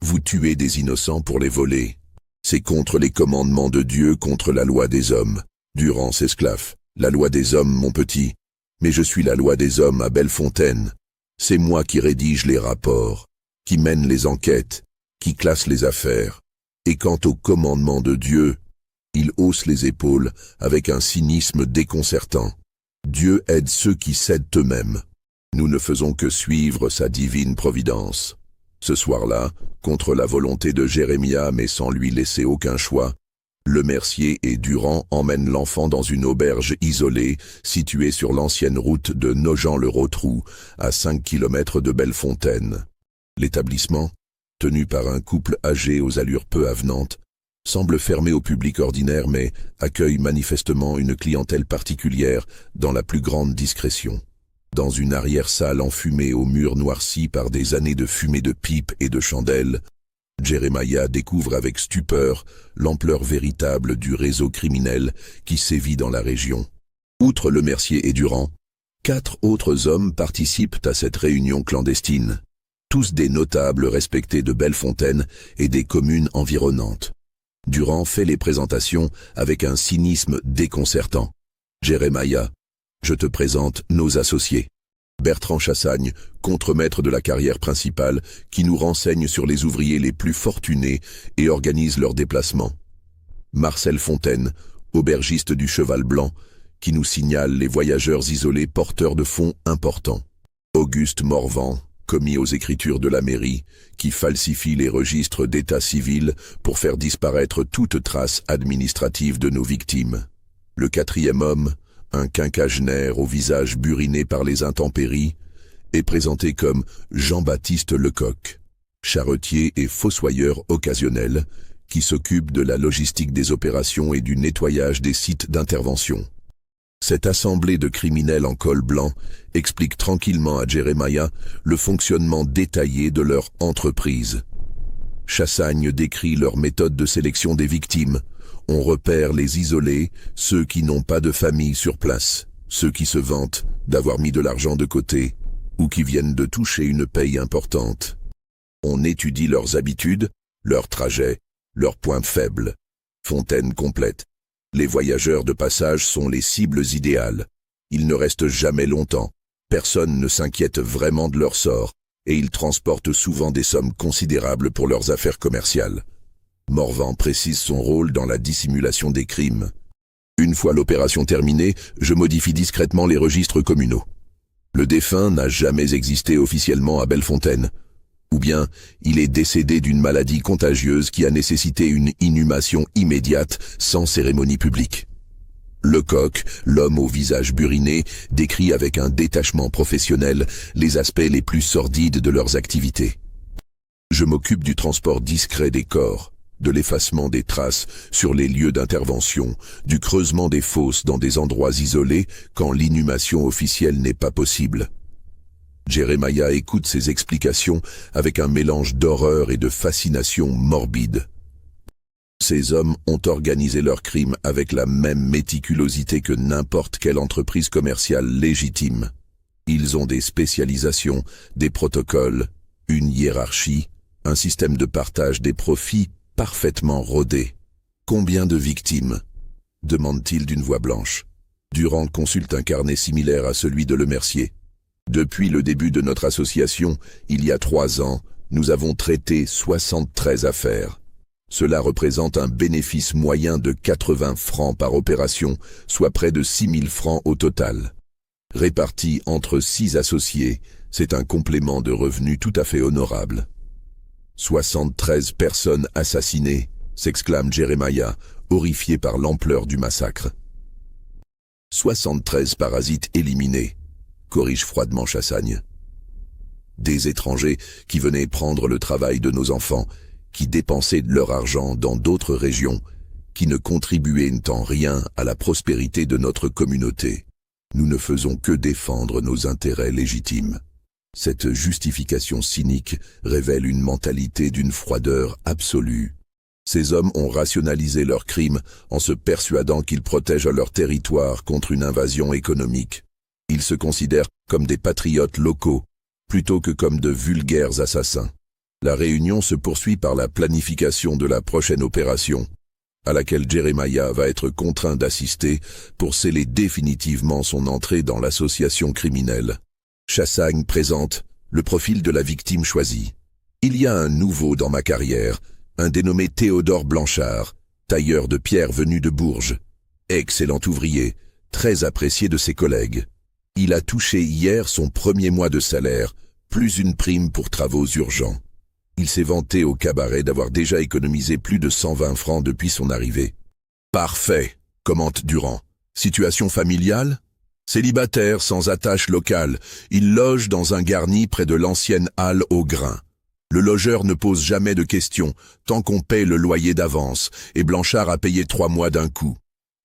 Vous tuez des innocents pour les voler. C'est contre les commandements de Dieu, contre la loi des hommes. Durand s'esclaffe. La loi des hommes, mon petit. Mais je suis la loi des hommes à Bellefontaine. C'est moi qui rédige les rapports, qui mène les enquêtes, qui classe les affaires. Et quant au commandement de Dieu, il hausse les épaules avec un cynisme déconcertant. Dieu aide ceux qui cèdent eux-mêmes. Nous ne faisons que suivre sa divine providence. Ce soir-là, contre la volonté de Jérémia mais sans lui laisser aucun choix, Lemercier et Durand emmènent l'enfant dans une auberge isolée située sur l'ancienne route de Nogent-le-Rotrou, à 5 km de Bellefontaine. L'établissement, tenu par un couple âgé aux allures peu avenantes, semble fermé au public ordinaire mais accueille manifestement une clientèle particulière dans la plus grande discrétion. Dans une arrière-salle enfumée aux murs noircis par des années de fumée de pipe et de chandelles, Jeremiah découvre avec stupeur l'ampleur véritable du réseau criminel qui sévit dans la région. Outre Lemercier et Durand, 4 autres hommes participent à cette réunion clandestine, tous des notables respectés de Bellefontaine et des communes environnantes. Durand fait les présentations avec un cynisme déconcertant. Jeremiah, je te présente nos associés. Bertrand Chassagne, contremaître de la carrière principale, qui nous renseigne sur les ouvriers les plus fortunés et organise leurs déplacements. Marcel Fontaine, aubergiste du Cheval Blanc, qui nous signale les voyageurs isolés porteurs de fonds importants. Auguste Morvan, commis aux écritures de la mairie, qui falsifie les registres d'état civil pour faire disparaître toute trace administrative de nos victimes. Le 4e homme, un quinquagénaire au visage buriné par les intempéries, est présenté comme Jean-Baptiste Lecoq, charretier et fossoyeur occasionnel, qui s'occupe de la logistique des opérations et du nettoyage des sites d'intervention. Cette assemblée de criminels en col blanc explique tranquillement à Jeremiah le fonctionnement détaillé de leur entreprise. Chassagne décrit leur méthode de sélection des victimes. On repère les isolés, ceux qui n'ont pas de famille sur place, ceux qui se vantent d'avoir mis de l'argent de côté ou qui viennent de toucher une paye importante. On étudie leurs habitudes, leurs trajets, leurs points faibles. Fontaine complète. Les voyageurs de passage sont les cibles idéales. Ils ne restent jamais longtemps. Personne ne s'inquiète vraiment de leur sort et ils transportent souvent des sommes considérables pour leurs affaires commerciales. Morvan précise son rôle dans la dissimulation des crimes. Une fois l'opération terminée, je modifie discrètement les registres communaux. Le défunt n'a jamais existé officiellement à Bellefontaine. Ou bien, il est décédé d'une maladie contagieuse qui a nécessité une inhumation immédiate sans cérémonie publique. Lecoq, l'homme au visage buriné, décrit avec un détachement professionnel les aspects les plus sordides de leurs activités. Je m'occupe du transport discret des corps, de l'effacement des traces sur les lieux d'intervention, du creusement des fosses dans des endroits isolés quand l'inhumation officielle n'est pas possible. Jeremiah écoute ces explications avec un mélange d'horreur et de fascination morbide. Ces hommes ont organisé leurs crimes avec la même méticulosité que n'importe quelle entreprise commerciale légitime. Ils ont des spécialisations, des protocoles, une hiérarchie, un système de partage des profits parfaitement rodé. Combien de victimes ? Demande-t-il d'une voix blanche. Durand consulte un carnet similaire à celui de Lemercier. Depuis le début de notre association, il y a 3 ans, nous avons traité 73 affaires. Cela représente un bénéfice moyen de 80 francs par opération, soit près de 6 000 francs au total. Répartis entre 6 associés, c'est un complément de revenus tout à fait honorable. 73 personnes assassinées, s'exclame Jeremiah, horrifié par l'ampleur du massacre. 73 parasites éliminés, corrige froidement Chassagne. Des étrangers qui venaient prendre le travail de nos enfants, qui dépensaient de leur argent dans d'autres régions, qui ne contribuaient en rien à la prospérité de notre communauté. Nous ne faisons que défendre nos intérêts légitimes. Cette justification cynique révèle une mentalité d'une froideur absolue. Ces hommes ont rationalisé leurs crimes en se persuadant qu'ils protègent leur territoire contre une invasion économique. Ils se considèrent comme des patriotes locaux, plutôt que comme de vulgaires assassins. La réunion se poursuit par la planification de la prochaine opération, à laquelle Jeremiah va être contraint d'assister pour sceller définitivement son entrée dans l'association criminelle. Chassagne présente le profil de la victime choisie. Il y a un nouveau dans ma carrière, un dénommé Théodore Blanchard, tailleur de pierre venu de Bourges. Excellent ouvrier, très apprécié de ses collègues. Il a touché hier son premier mois de salaire, plus une prime pour travaux urgents. Il s'est vanté au cabaret d'avoir déjà économisé plus de 120 francs depuis son arrivée. « Parfait », commente Durand. « Situation familiale ? Célibataire sans attache locale, il loge dans un garni près de l'ancienne halle au grain. Le logeur ne pose jamais de questions, tant qu'on paie le loyer d'avance, et Blanchard a payé 3 mois d'un coup.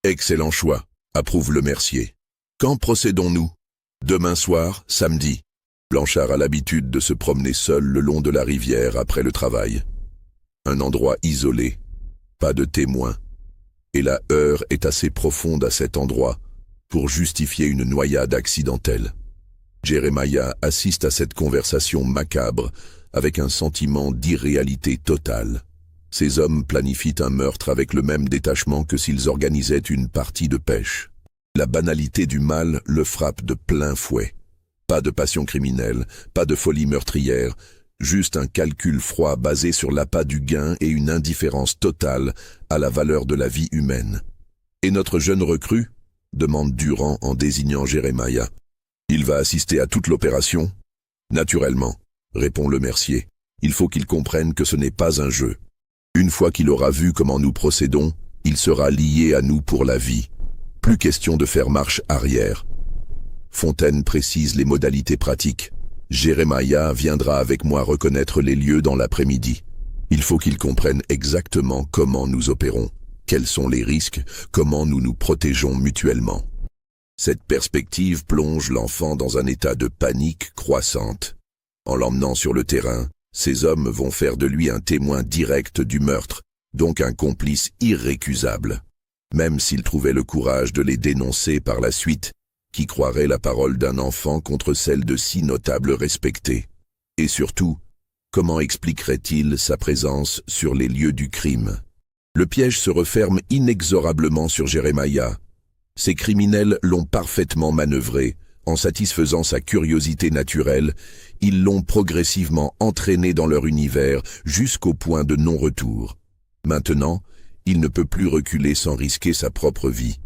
Excellent choix, approuve le mercier. Quand procédons-nous ? Demain soir, samedi. Blanchard a l'habitude de se promener seul le long de la rivière après le travail. Un endroit isolé, pas de témoins, et la heure est assez profonde à cet endroit pour justifier une noyade accidentelle. Jeremiah assiste à cette conversation macabre avec un sentiment d'irréalité totale. Ces hommes planifient un meurtre avec le même détachement que s'ils organisaient une partie de pêche. La banalité du mal le frappe de plein fouet. Pas de passion criminelle, pas de folie meurtrière, juste un calcul froid basé sur l'appât du gain et une indifférence totale à la valeur de la vie humaine. « Et notre jeune recrue ?» demande Durand en désignant Jeremiah. « Il va assister à toute l'opération ?»« Naturellement, » répond le mercier. « Il faut qu'il comprenne que ce n'est pas un jeu. Une fois qu'il aura vu comment nous procédons, il sera lié à nous pour la vie. Plus question de faire marche arrière. » Fontaine précise les modalités pratiques. Jeremiah viendra avec moi reconnaître les lieux dans l'après-midi. Il faut qu'il comprenne exactement comment nous opérons, quels sont les risques, comment nous nous protégeons mutuellement. Cette perspective plonge l'enfant dans un état de panique croissante. En l'emmenant sur le terrain, ces hommes vont faire de lui un témoin direct du meurtre, donc un complice irrécusable. Même s'il trouvait le courage de les dénoncer par la suite, qui croirait la parole d'un enfant contre celle de 6 notables respectés? Et surtout, comment expliquerait-il sa présence sur les lieux du crime? Le piège se referme inexorablement sur Jeremiah. Ces criminels l'ont parfaitement manœuvré. En satisfaisant sa curiosité naturelle, ils l'ont progressivement entraîné dans leur univers jusqu'au point de non-retour. Maintenant, il ne peut plus reculer sans risquer sa propre vie.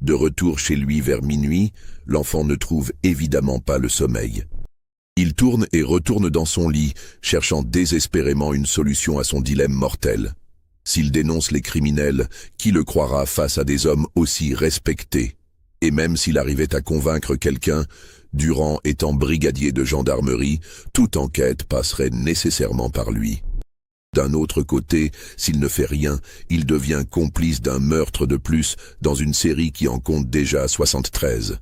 De retour chez lui vers minuit, l'enfant ne trouve évidemment pas le sommeil. Il tourne et retourne dans son lit, cherchant désespérément une solution à son dilemme mortel. S'il dénonce les criminels, qui le croira face à des hommes aussi respectés? Et même s'il arrivait à convaincre quelqu'un, Durand étant brigadier de gendarmerie, toute enquête passerait nécessairement par lui. D'un autre côté, s'il ne fait rien, il devient complice d'un meurtre de plus dans une série qui en compte déjà 73.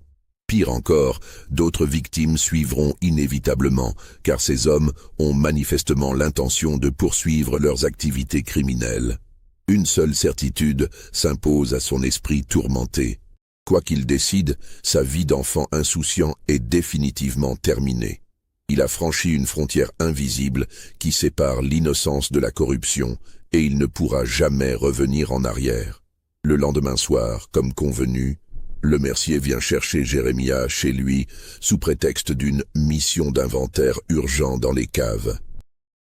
Pire encore, d'autres victimes suivront inévitablement, car ces hommes ont manifestement l'intention de poursuivre leurs activités criminelles. Une seule certitude s'impose à son esprit tourmenté. Quoi qu'il décide, sa vie d'enfant insouciant est définitivement terminée. Il a franchi une frontière invisible qui sépare l'innocence de la corruption et il ne pourra jamais revenir en arrière. Le lendemain soir, comme convenu, le mercier vient chercher Jeremiah chez lui sous prétexte d'une mission d'inventaire urgent dans les caves.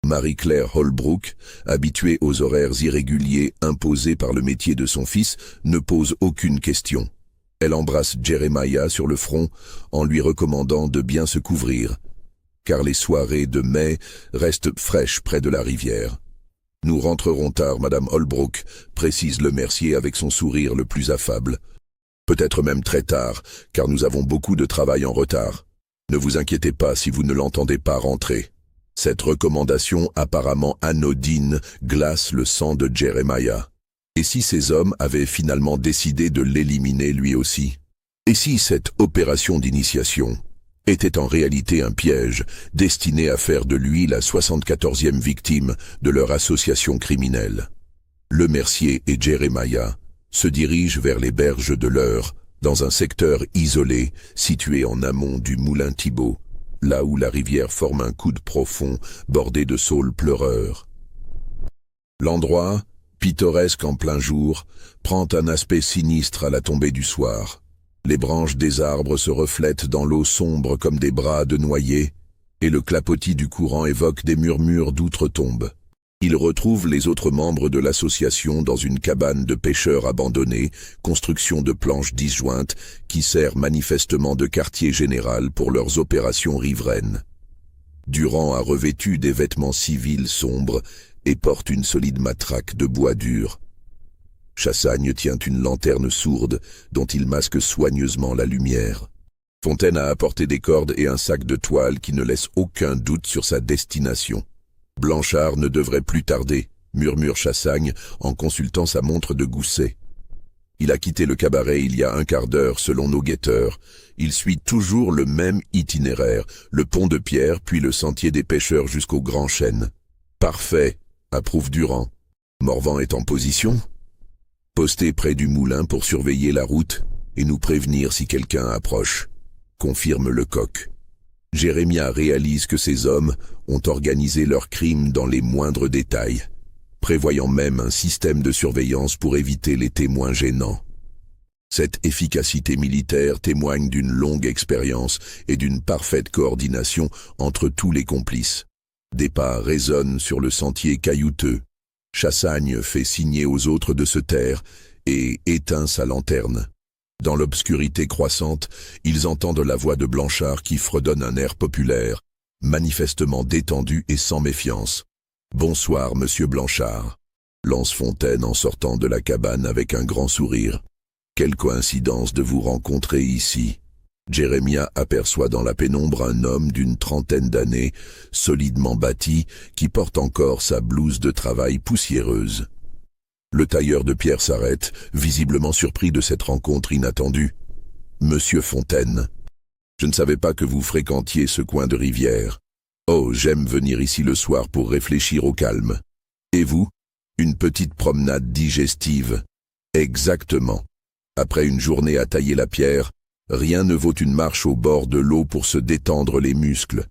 Marie-Claire Holbrook, habituée aux horaires irréguliers imposés par le métier de son fils, ne pose aucune question. Elle embrasse Jeremiah sur le front en lui recommandant de bien se couvrir, car les soirées de mai restent fraîches près de la rivière. « Nous rentrerons tard, Madame Holbrook », précise le mercier avec son sourire le plus affable. « Peut-être même très tard, car nous avons beaucoup de travail en retard. Ne vous inquiétez pas si vous ne l'entendez pas rentrer. » Cette recommandation apparemment anodine glace le sang de Jeremiah. Et si ces hommes avaient finalement décidé de l'éliminer lui aussi? Et si cette opération d'initiation était en réalité un piège destiné à faire de lui la 74e victime de leur association criminelle? Lemercier et Jeremiah se dirigent vers les berges de l'Eure, dans un secteur isolé situé en amont du moulin Thibault, là où la rivière forme un coude profond bordé de saules pleureurs. L'endroit, pittoresque en plein jour, prend un aspect sinistre à la tombée du soir. Les branches des arbres se reflètent dans l'eau sombre comme des bras de noyés, et le clapotis du courant évoque des murmures d'outre-tombe. Ils retrouvent les autres membres de l'association dans une cabane de pêcheurs abandonnée, construction de planches disjointes, qui sert manifestement de quartier général pour leurs opérations riveraines. Durand a revêtu des vêtements civils sombres et porte une solide matraque de bois dur. Chassagne tient une lanterne sourde dont il masque soigneusement la lumière. Fontaine a apporté des cordes et un sac de toile qui ne laisse aucun doute sur sa destination. Blanchard ne devrait plus tarder, murmure Chassagne en consultant sa montre de gousset. Il a quitté le cabaret il y a un quart d'heure selon nos guetteurs. Il suit toujours le même itinéraire, le pont de pierre puis le sentier des pêcheurs jusqu'au Grand Chêne. Parfait, approuve Durand. Morvan est en position? Posté près du moulin pour surveiller la route et nous prévenir si quelqu'un approche, confirme Lecoq. Jérémia réalise que ces hommes ont organisé leur crime dans les moindres détails, prévoyant même un système de surveillance pour éviter les témoins gênants. Cette efficacité militaire témoigne d'une longue expérience et d'une parfaite coordination entre tous les complices. Des pas résonnent sur le sentier caillouteux. Chassagne fait signer aux autres de se taire et éteint sa lanterne. Dans l'obscurité croissante, ils entendent la voix de Blanchard qui fredonne un air populaire, manifestement détendu et sans méfiance. « Bonsoir, monsieur Blanchard », lance Fontaine en sortant de la cabane avec un grand sourire. « Quelle coïncidence de vous rencontrer ici !» Jérémia aperçoit dans la pénombre un homme d'une trentaine d'années, solidement bâti, qui porte encore sa blouse de travail poussiéreuse. Le tailleur de pierre s'arrête, visiblement surpris de cette rencontre inattendue. « Monsieur Fontaine, je ne savais pas que vous fréquentiez ce coin de rivière. Oh, j'aime venir ici le soir pour réfléchir au calme. Et vous? Une petite promenade digestive. Exactement. Après une journée à tailler la pierre, rien ne vaut une marche au bord de l'eau pour se détendre les muscles. »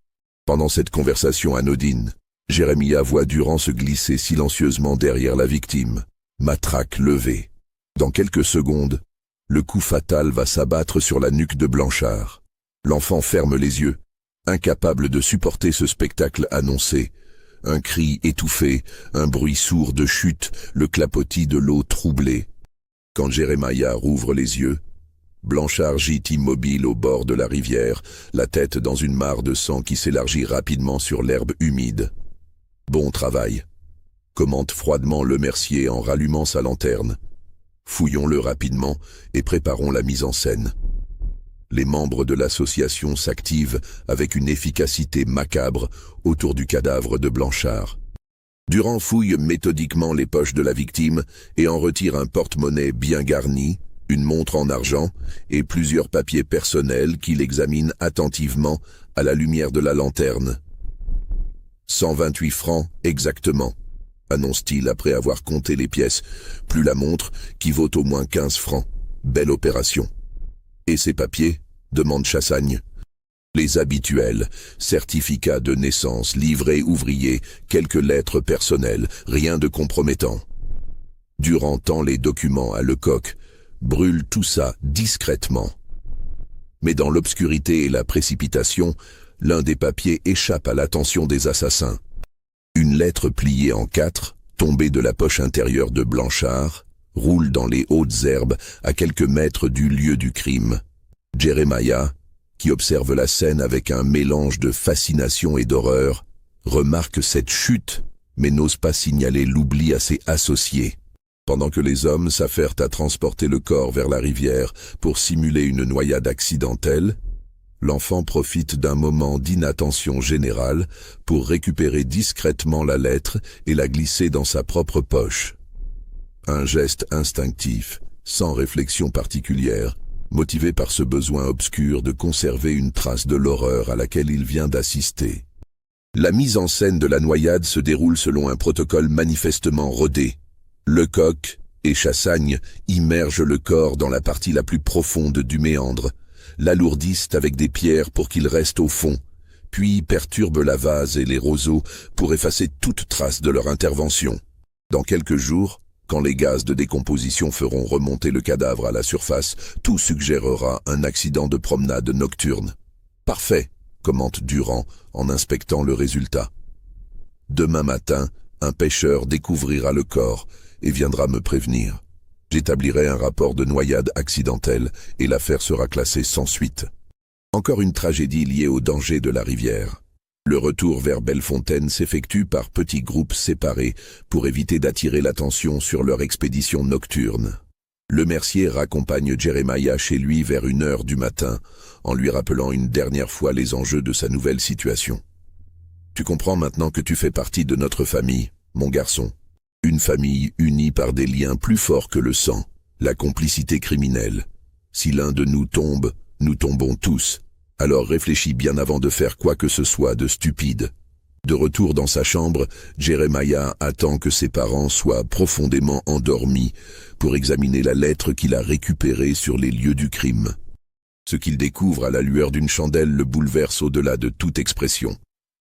Pendant cette conversation anodine, Jérémia voit Durand se glisser silencieusement derrière la victime, matraque levée. Dans quelques secondes, le coup fatal va s'abattre sur la nuque de Blanchard. L'enfant ferme les yeux, incapable de supporter ce spectacle annoncé. Un cri étouffé, un bruit sourd de chute, le clapotis de l'eau troublée. Quand Jérémia rouvre les yeux, Blanchard gît immobile au bord de la rivière, la tête dans une mare de sang qui s'élargit rapidement sur l'herbe humide. « Bon travail », commente froidement Lemercier en rallumant sa lanterne. « Fouillons-le rapidement et préparons la mise en scène. » Les membres de l'association s'activent avec une efficacité macabre autour du cadavre de Blanchard. Durand fouille méthodiquement les poches de la victime et en retire un porte-monnaie bien garni, une montre en argent et plusieurs papiers personnels qu'il examine attentivement à la lumière de la lanterne. 128 francs exactement, annonce-t-il après avoir compté les pièces, plus la montre qui vaut au moins 15 francs. Belle opération. Et ces papiers? Demande Chassagne. Les habituels, certificat de naissance, livret ouvrier, quelques lettres personnelles, rien de compromettant. Durand tend les documents à Lecoq, brûle tout ça discrètement. Mais dans l'obscurité et la précipitation, l'un des papiers échappe à l'attention des assassins. Une lettre pliée en 4, tombée de la poche intérieure de Blanchard, roule dans les hautes herbes à quelques mètres du lieu du crime. Jérémia, qui observe la scène avec un mélange de fascination et d'horreur, remarque cette chute, mais n'ose pas signaler l'oubli à ses associés. Pendant que les hommes s'affairent à transporter le corps vers la rivière pour simuler une noyade accidentelle, l'enfant profite d'un moment d'inattention générale pour récupérer discrètement la lettre et la glisser dans sa propre poche. Un geste instinctif, sans réflexion particulière, motivé par ce besoin obscur de conserver une trace de l'horreur à laquelle il vient d'assister. La mise en scène de la noyade se déroule selon un protocole manifestement rodé. Lecoq et Chassagne immergent le corps dans la partie la plus profonde du méandre, l'alourdissent avec des pierres pour qu'il reste au fond, puis perturbent la vase et les roseaux pour effacer toute trace de leur intervention. Dans quelques jours, quand les gaz de décomposition feront remonter le cadavre à la surface, tout suggérera un accident de promenade nocturne. Parfait, commente Durand en inspectant le résultat. Demain matin, un pêcheur découvrira le corps et viendra me prévenir. J'établirai un rapport de noyade accidentelle et l'affaire sera classée sans suite. Encore une tragédie liée au danger de la rivière. Le retour vers Bellefontaine s'effectue par petits groupes séparés pour éviter d'attirer l'attention sur leur expédition nocturne. Le Mercier raccompagne Jeremiah chez lui vers 1h du matin, en lui rappelant une dernière fois les enjeux de sa nouvelle situation. « Tu comprends maintenant que tu fais partie de notre famille, mon garçon. Une famille unie par des liens plus forts que le sang, la complicité criminelle. Si l'un de nous tombe, nous tombons tous. Alors réfléchis bien avant de faire quoi que ce soit de stupide. » De retour dans sa chambre, Jeremiah attend que ses parents soient profondément endormis pour examiner la lettre qu'il a récupérée sur les lieux du crime. Ce qu'il découvre à la lueur d'une chandelle le bouleverse au-delà de toute expression.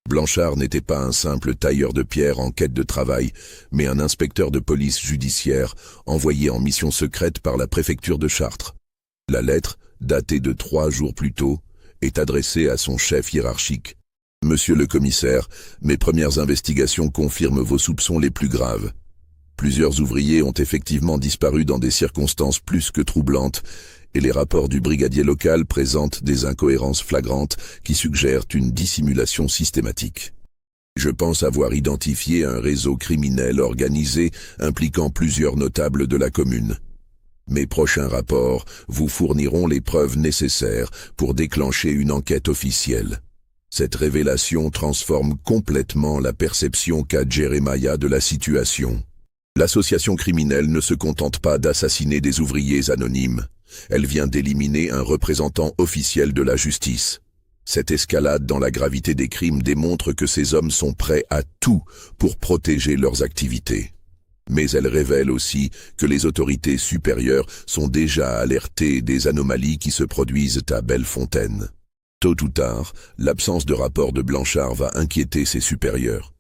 Blanchard n'était pas un simple tailleur de pierre en quête de travail, mais un inspecteur de police judiciaire envoyé en mission secrète par la préfecture de Chartres. La lettre, datée de 3 jours plus tôt, est adressée à son chef hiérarchique. « Monsieur le commissaire, mes premières investigations confirment vos soupçons les plus graves. Plusieurs ouvriers ont effectivement disparu dans des circonstances plus que troublantes, et les rapports du brigadier local présentent des incohérences flagrantes qui suggèrent une dissimulation systématique. Je pense avoir identifié un réseau criminel organisé impliquant plusieurs notables de la commune. Mes prochains rapports vous fourniront les preuves nécessaires pour déclencher une enquête officielle. Cette révélation transforme complètement la perception qu'a Jeremiah de la situation. L'association criminelle ne se contente pas d'assassiner des ouvriers anonymes. Elle vient d'éliminer un représentant officiel de la justice. Cette escalade dans la gravité des crimes démontre que ces hommes sont prêts à tout pour protéger leurs activités. Mais elle révèle aussi que les autorités supérieures sont déjà alertées des anomalies qui se produisent à Bellefontaine. Tôt ou tard, l'absence de rapport de Blanchard va inquiéter ses supérieurs.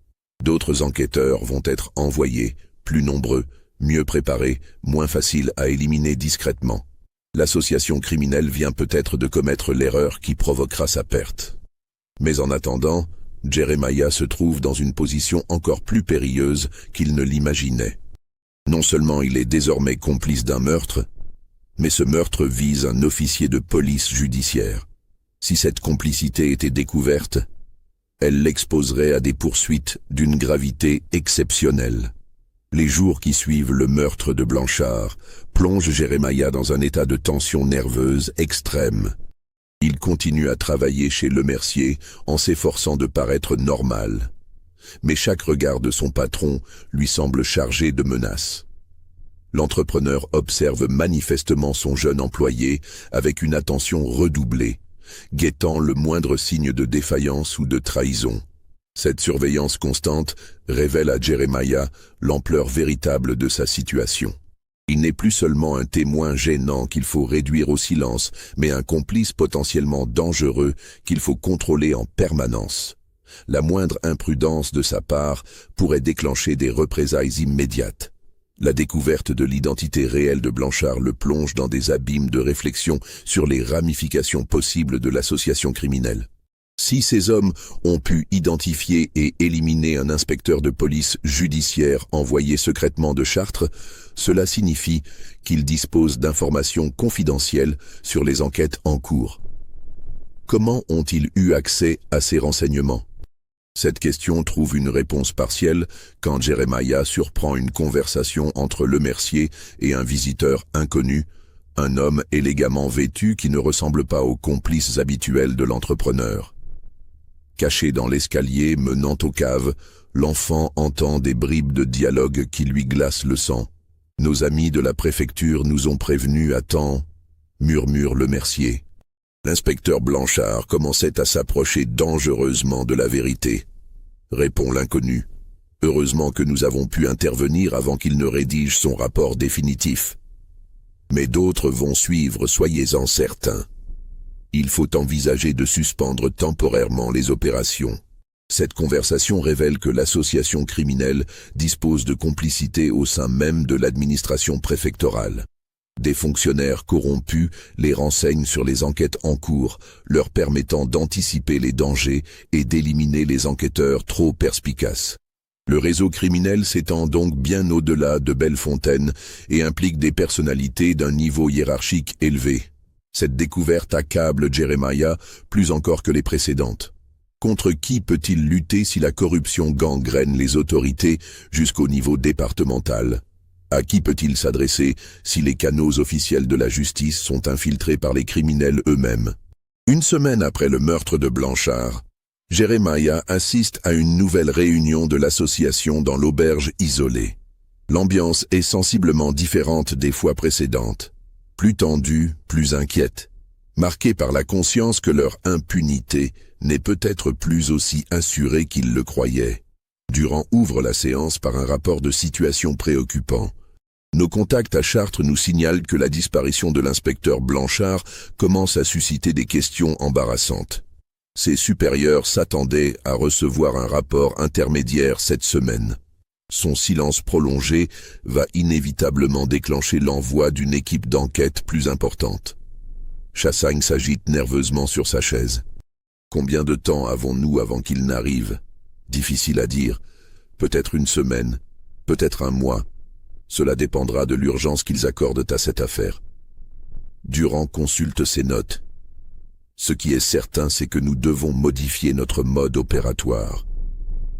D'autres enquêteurs vont être envoyés, plus nombreux, mieux préparés, moins faciles à éliminer discrètement. L'association criminelle vient peut-être de commettre l'erreur qui provoquera sa perte. Mais en attendant, Jeremiah se trouve dans une position encore plus périlleuse qu'il ne l'imaginait. Non seulement il est désormais complice d'un meurtre, mais ce meurtre vise un officier de police judiciaire. Si cette complicité était découverte, elle l'exposerait à des poursuites d'une gravité exceptionnelle. Les jours qui suivent le meurtre de Blanchard plongent Jeremiah dans un état de tension nerveuse extrême. Il continue à travailler chez Le Mercier en s'efforçant de paraître normal. Mais chaque regard de son patron lui semble chargé de menaces. L'entrepreneur observe manifestement son jeune employé avec une attention redoublée, guettant le moindre signe de défaillance ou de trahison. Cette surveillance constante révèle à Jeremiah l'ampleur véritable de sa situation. Il n'est plus seulement un témoin gênant qu'il faut réduire au silence, mais un complice potentiellement dangereux qu'il faut contrôler en permanence. La moindre imprudence de sa part pourrait déclencher des représailles immédiates. La découverte de l'identité réelle de Blanchard le plonge dans des abîmes de réflexion sur les ramifications possibles de l'association criminelle. Si ces hommes ont pu identifier et éliminer un inspecteur de police judiciaire envoyé secrètement de Chartres, cela signifie qu'ils disposent d'informations confidentielles sur les enquêtes en cours. Comment ont-ils eu accès à ces renseignements? Cette question trouve une réponse partielle quand Jeremiah surprend une conversation entre Le Mercier et un visiteur inconnu, un homme élégamment vêtu qui ne ressemble pas aux complices habituels de l'entrepreneur. Caché dans l'escalier menant aux caves, l'enfant entend des bribes de dialogue qui lui glacent le sang. « Nos amis de la préfecture nous ont prévenus à temps. murmure le Mercier. L'inspecteur Blanchard commençait à s'approcher dangereusement de la vérité, répond l'inconnu. Heureusement que nous avons pu intervenir avant qu'il ne rédige son rapport définitif. Mais d'autres vont suivre, soyez-en certains. Il faut envisager de suspendre temporairement les opérations. Cette conversation révèle que l'association criminelle dispose de complicité au sein même de l'administration préfectorale. Des fonctionnaires corrompus les renseignent sur les enquêtes en cours, leur permettant d'anticiper les dangers et d'éliminer les enquêteurs trop perspicaces. Le réseau criminel s'étend donc bien au-delà de Bellefontaine et implique des personnalités d'un niveau hiérarchique élevé. Cette découverte accable Jeremiah plus encore que les précédentes. Contre qui peut-il lutter si la corruption gangrène les autorités jusqu'au niveau départemental? À qui peut-il s'adresser si les canaux officiels de la justice sont infiltrés par les criminels eux-mêmes? Une semaine après le meurtre de Blanchard, Jeremiah assiste à une nouvelle réunion de l'association dans l'auberge isolée. L'ambiance est sensiblement différente des fois précédentes, plus tendue, plus inquiète, marquée par la conscience que leur impunité n'est peut-être plus aussi assurée qu'ils le croyaient. Durand ouvre la séance par un rapport de situation préoccupant. Nos contacts à Chartres nous signalent que la disparition de l'inspecteur Blanchard commence à susciter des questions embarrassantes. Ses supérieurs s'attendaient à recevoir un rapport intermédiaire cette semaine. Son silence prolongé va inévitablement déclencher l'envoi d'une équipe d'enquête plus importante. Chassagne s'agite nerveusement sur sa chaise. Combien de temps avons-nous avant qu'il n'arrive? Difficile à dire. Peut-être une semaine, peut-être un mois. Cela dépendra de l'urgence qu'ils accordent à cette affaire. Durand consulte ses notes. Ce qui est certain, c'est que nous devons modifier notre mode opératoire.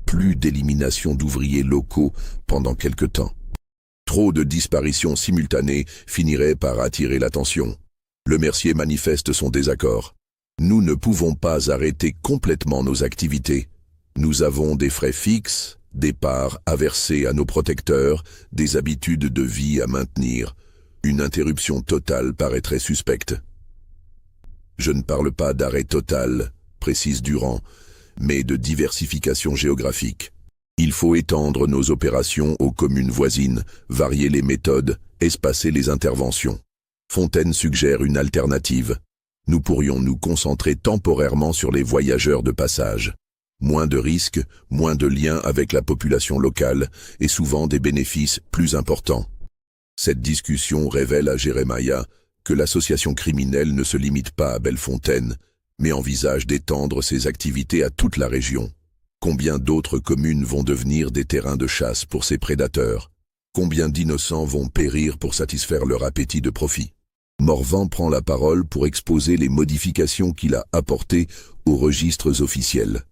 Plus d'élimination d'ouvriers locaux pendant quelque temps. Trop de disparitions simultanées finiraient par attirer l'attention. Le Mercier manifeste son désaccord. Nous ne pouvons pas arrêter complètement nos activités. Nous avons des frais fixes, des parts à verser à nos protecteurs, des habitudes de vie à maintenir. Une interruption totale paraîtrait suspecte. Je ne parle pas d'arrêt total, précise Durand, mais de diversification géographique. Il faut étendre nos opérations aux communes voisines, varier les méthodes, espacer les interventions. Fontaine suggère une alternative. Nous pourrions nous concentrer temporairement sur les voyageurs de passage. Moins de risques, moins de liens avec la population locale et souvent des bénéfices plus importants. Cette discussion révèle à Jeremiah que l'association criminelle ne se limite pas à Bellefontaine, mais envisage d'étendre ses activités à toute la région. Combien d'autres communes vont devenir des terrains de chasse pour ces prédateurs? Combien d'innocents vont périr pour satisfaire leur appétit de profit? Morvan prend la parole pour exposer les modifications qu'il a apportées aux registres officiels.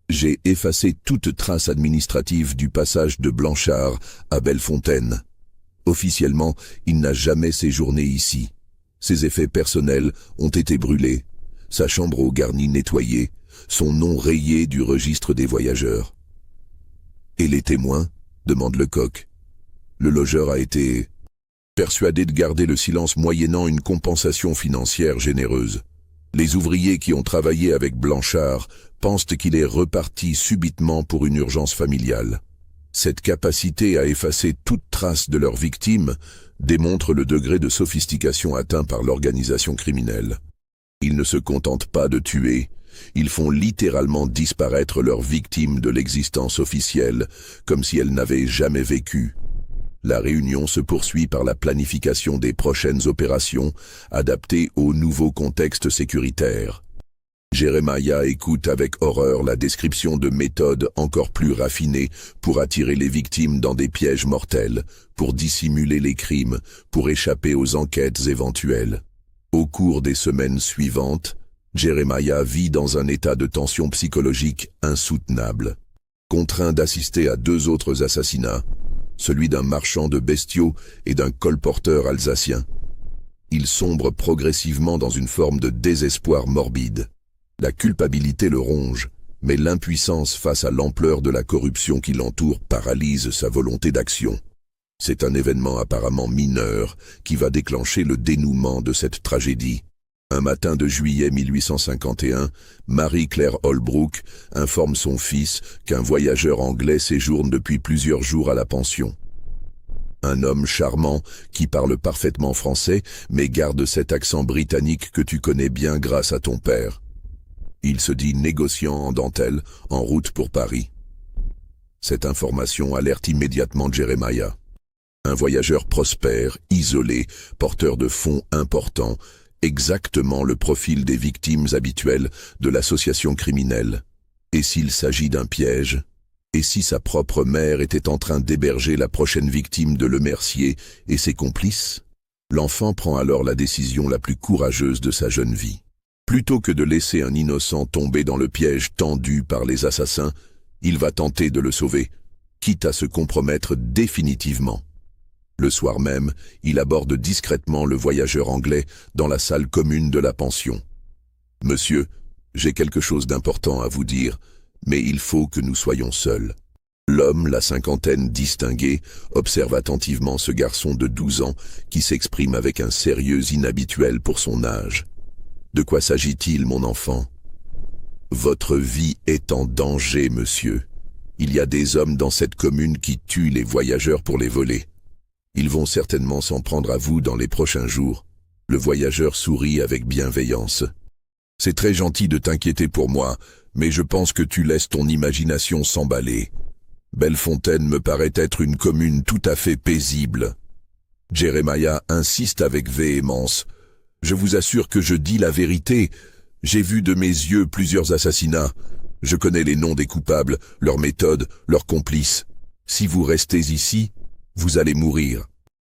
J'ai effacé toute trace administrative du passage de Blanchard à Bellefontaine. Officiellement, il n'a jamais séjourné ici. Ses effets personnels ont été brûlés, sa chambre au garni nettoyée, son nom rayé du registre des voyageurs. Et les témoins? Demande Lecoq. Le logeur a été persuadé de garder le silence moyennant une compensation financière généreuse. Les ouvriers qui ont travaillé avec Blanchard pensent qu'il est reparti subitement pour une urgence familiale. Cette capacité à effacer toute trace de leurs victimes démontre le degré de sophistication atteint par l'organisation criminelle. Ils ne se contentent pas de tuer, ils font littéralement disparaître leurs victimes de l'existence officielle, comme si elles n'avaient jamais vécu. La réunion se poursuit par la planification des prochaines opérations, adaptées au nouveau contexte sécuritaire. Jeremiah écoute avec horreur la description de méthodes encore plus raffinées pour attirer les victimes dans des pièges mortels, pour dissimuler les crimes, pour échapper aux enquêtes éventuelles. Au cours des semaines suivantes, Jeremiah vit dans un état de tension psychologique insoutenable. Contraint d'assister à 2 autres assassinats, celui d'un marchand de bestiaux et d'un colporteur alsacien. Il sombre progressivement dans une forme de désespoir morbide. La culpabilité le ronge, mais l'impuissance face à l'ampleur de la corruption qui l'entoure paralyse sa volonté d'action. C'est un événement apparemment mineur qui va déclencher le dénouement de cette tragédie. Un matin de juillet 1851, Marie-Claire Holbrook informe son fils qu'un voyageur anglais séjourne depuis plusieurs jours à la pension. Un homme charmant qui parle parfaitement français mais garde cet accent britannique que tu connais bien grâce à ton père. Il se dit négociant en dentelle en route pour Paris. Cette information alerte immédiatement Jeremiah. Un voyageur prospère, isolé, porteur de fonds importants, exactement le profil des victimes habituelles de l'association criminelle. Et s'il s'agit d'un piège? Et si sa propre mère était en train d'héberger la prochaine victime de Lemercier et ses complices? L'enfant prend alors la décision la plus courageuse de sa jeune vie. Plutôt que de laisser un innocent tomber dans le piège tendu par les assassins, il va tenter de le sauver, quitte à se compromettre définitivement. Le soir même, il aborde discrètement le voyageur anglais dans la salle commune de la pension. « Monsieur, j'ai quelque chose d'important à vous dire, mais il faut que nous soyons seuls. » L'homme, la cinquantaine distinguée, observe attentivement ce garçon de 12 ans qui s'exprime avec un sérieux inhabituel pour son âge. « De quoi s'agit-il, mon enfant ? » « Votre vie est en danger, monsieur. Il y a des hommes dans cette commune qui tuent les voyageurs pour les voler. Ils vont certainement s'en prendre à vous dans les prochains jours. » Le voyageur sourit avec bienveillance. « C'est très gentil de t'inquiéter pour moi, mais je pense que tu laisses ton imagination s'emballer. Bellefontaine me paraît être une commune tout à fait paisible. » Jeremiah insiste avec véhémence. « Je vous assure que je dis la vérité. J'ai vu de mes yeux plusieurs assassinats. Je connais les noms des coupables, leurs méthodes, leurs complices. Si vous restez ici, vous allez mourir. »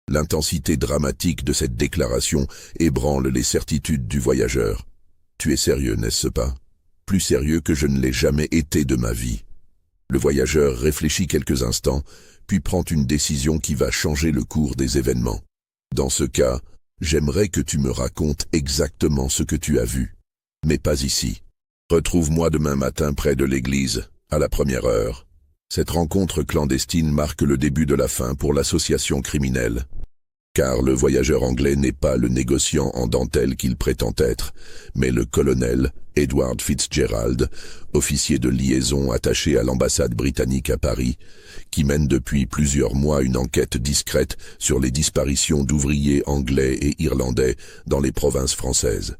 L'intensité dramatique de cette déclaration ébranle les certitudes du voyageur. « Tu es sérieux, n'est-ce pas? Plus sérieux que je ne l'ai jamais été de ma vie. » Le voyageur réfléchit quelques instants, puis prend une décision qui va changer le cours des événements. « Dans ce cas, j'aimerais que tu me racontes exactement ce que tu as vu. Mais pas ici. Retrouve-moi demain matin près de l'église, à la 1e heure. » Cette rencontre clandestine marque le début de la fin pour l'association criminelle. Car le voyageur anglais n'est pas le négociant en dentelle qu'il prétend être, mais le colonel Edward Fitzgerald, officier de liaison attaché à l'ambassade britannique à Paris, qui mène depuis plusieurs mois une enquête discrète sur les disparitions d'ouvriers anglais et irlandais dans les provinces françaises.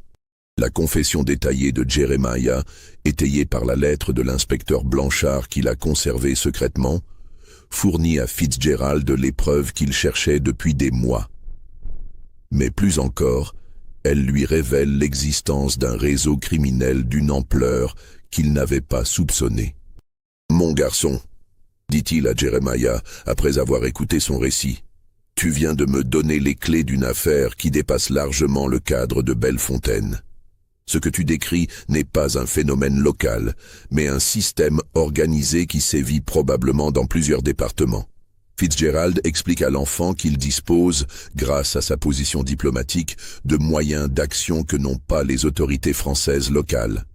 La confession détaillée de Jeremiah, étayée par la lettre de l'inspecteur Blanchard qu'il a conservée secrètement, fournit à Fitzgerald les preuves qu'il cherchait depuis des mois. Mais plus encore, elle lui révèle l'existence d'un réseau criminel d'une ampleur qu'il n'avait pas soupçonnée. « Mon garçon, » dit-il à Jeremiah après avoir écouté son récit, « tu viens de me donner les clés d'une affaire qui dépasse largement le cadre de Bellefontaine. Ce que tu décris n'est pas un phénomène local, mais un système organisé qui sévit probablement dans plusieurs départements. » Fitzgerald explique à l'enfant qu'il dispose, grâce à sa position diplomatique, de moyens d'action que n'ont pas les autorités françaises locales.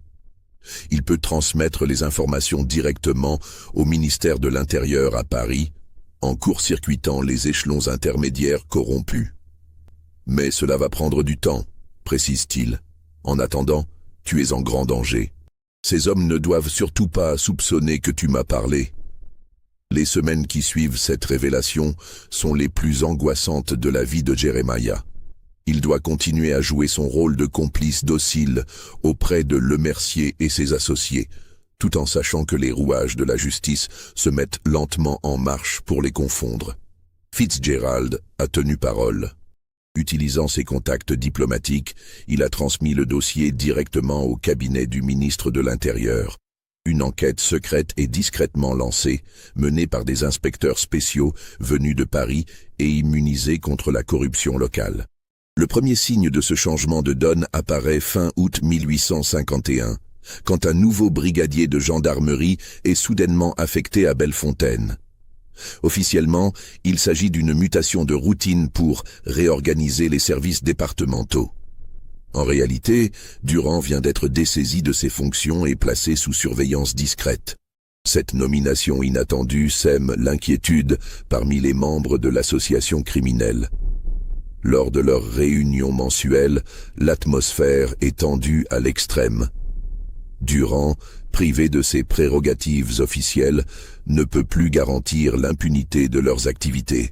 Il peut transmettre les informations directement au ministère de l'Intérieur à Paris, en court-circuitant les échelons intermédiaires corrompus. « Mais cela va prendre du temps, » précise-t-il. « En attendant, tu es en grand danger. Ces hommes ne doivent surtout pas soupçonner que tu m'as parlé. » Les semaines qui suivent cette révélation sont les plus angoissantes de la vie de Jeremiah. Il doit continuer à jouer son rôle de complice docile auprès de Lemercier et ses associés, tout en sachant que les rouages de la justice se mettent lentement en marche pour les confondre. Fitzgerald a tenu parole. Utilisant ses contacts diplomatiques, il a transmis le dossier directement au cabinet du ministre de l'Intérieur. Une enquête secrète est discrètement lancée, menée par des inspecteurs spéciaux venus de Paris et immunisés contre la corruption locale. Le premier signe de ce changement de donne apparaît fin août 1851, quand un nouveau brigadier de gendarmerie est soudainement affecté à Bellefontaine. Officiellement, il s'agit d'une mutation de routine pour réorganiser les services départementaux. En réalité, Durand vient d'être dessaisi de ses fonctions et placé sous surveillance discrète. Cette nomination inattendue sème l'inquiétude parmi les membres de l'association criminelle. Lors de leur réunion mensuelle, l'atmosphère est tendue à l'extrême. Durand, privé de ses prérogatives officielles, ne peut plus garantir l'impunité de leurs activités.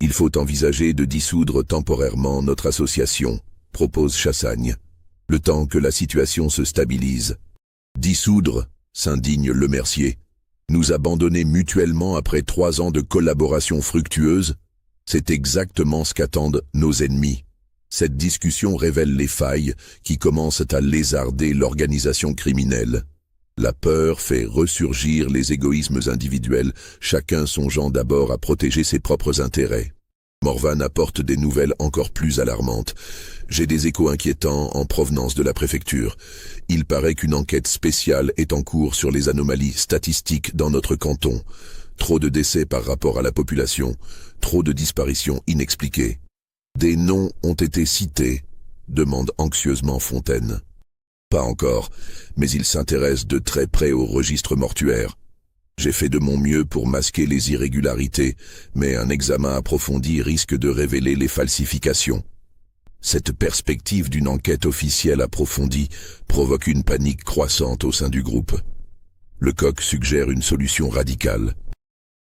Il faut envisager de dissoudre temporairement notre association, propose Chassagne, le temps que la situation se stabilise. Dissoudre, s'indigne Lemercier. Nous abandonner mutuellement après 3 ans de collaboration fructueuse, c'est exactement ce qu'attendent nos ennemis. Cette discussion révèle les failles qui commencent à lézarder l'organisation criminelle. La peur fait ressurgir les égoïsmes individuels, chacun songeant d'abord à protéger ses propres intérêts. Morvan apporte des nouvelles encore plus alarmantes. J'ai des échos inquiétants en provenance de la préfecture. Il paraît qu'une enquête spéciale est en cours sur les anomalies statistiques dans notre canton. Trop de décès par rapport à la population, trop de disparitions inexpliquées. Des noms ont été cités, demande anxieusement Fontaine. Pas encore, mais il s'intéresse de très près au registre mortuaire. J'ai fait de mon mieux pour masquer les irrégularités, mais un examen approfondi risque de révéler les falsifications. Cette perspective d'une enquête officielle approfondie provoque une panique croissante au sein du groupe. Lecoq suggère une solution radicale.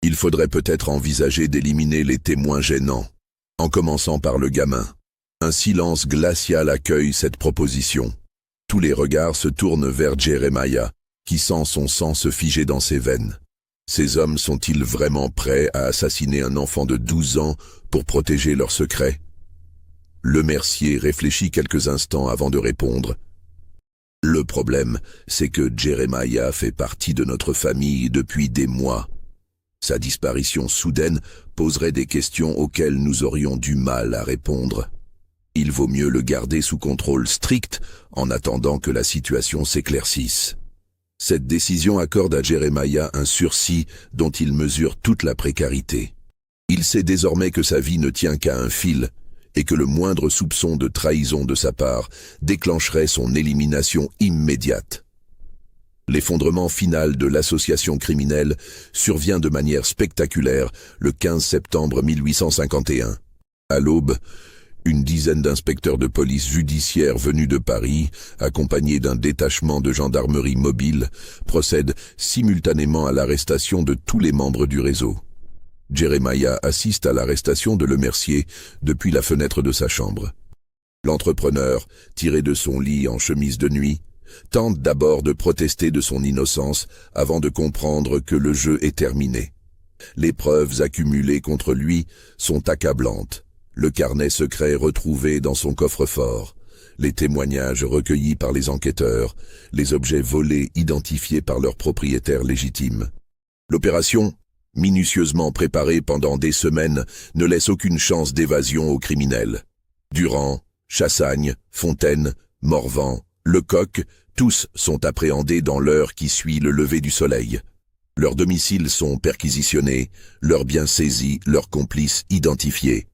Il faudrait peut-être envisager d'éliminer les témoins gênants, en commençant par le gamin. Un silence glacial accueille cette proposition. Tous les regards se tournent vers Jeremiah, qui sent son sang se figer dans ses veines. Ces hommes sont-ils vraiment prêts à assassiner un enfant de 12 ans pour protéger leur secret? Lemercier réfléchit quelques instants avant de répondre. Le problème, c'est que Jeremiah fait partie de notre famille depuis des mois. Sa disparition soudaine poserait des questions auxquelles nous aurions du mal à répondre. Il vaut mieux le garder sous contrôle strict en attendant que la situation s'éclaircisse. Cette décision accorde à Jeremiah un sursis dont il mesure toute la précarité. Il sait désormais que sa vie ne tient qu'à un fil et que le moindre soupçon de trahison de sa part déclencherait son élimination immédiate. L'effondrement final de l'association criminelle survient de manière spectaculaire le 15 septembre 1851. À l'aube, une dizaine d'inspecteurs de police judiciaire venus de Paris, accompagnés d'un détachement de gendarmerie mobile, procèdent simultanément à l'arrestation de tous les membres du réseau. Jeremiah assiste à l'arrestation de Lemercier depuis la fenêtre de sa chambre. L'entrepreneur, tiré de son lit en chemise de nuit, tente d'abord de protester de son innocence avant de comprendre que le jeu est terminé. Les preuves accumulées contre lui sont accablantes. Le carnet secret retrouvé dans son coffre-fort, les témoignages recueillis par les enquêteurs, les objets volés identifiés par leur propriétaire légitime. L'opération, minutieusement préparée pendant des semaines, ne laisse aucune chance d'évasion aux criminels. Durand, Chassagne, Fontaine, Morvan, Lecoq, tous sont appréhendés dans l'heure qui suit le lever du soleil. Leurs domiciles sont perquisitionnés, leurs biens saisis, leurs complices identifiés.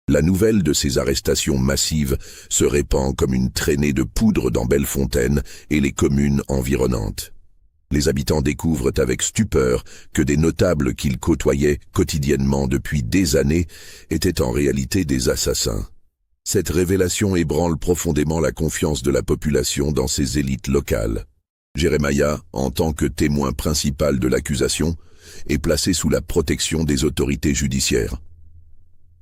La nouvelle de ces arrestations massives se répand comme une traînée de poudre dans Bellefontaine et les communes environnantes. Les habitants découvrent avec stupeur que des notables qu'ils côtoyaient quotidiennement depuis des années étaient en réalité des assassins. Cette révélation ébranle profondément la confiance de la population dans ses élites locales. Jeremiah, en tant que témoin principal de l'accusation, est placé sous la protection des autorités judiciaires.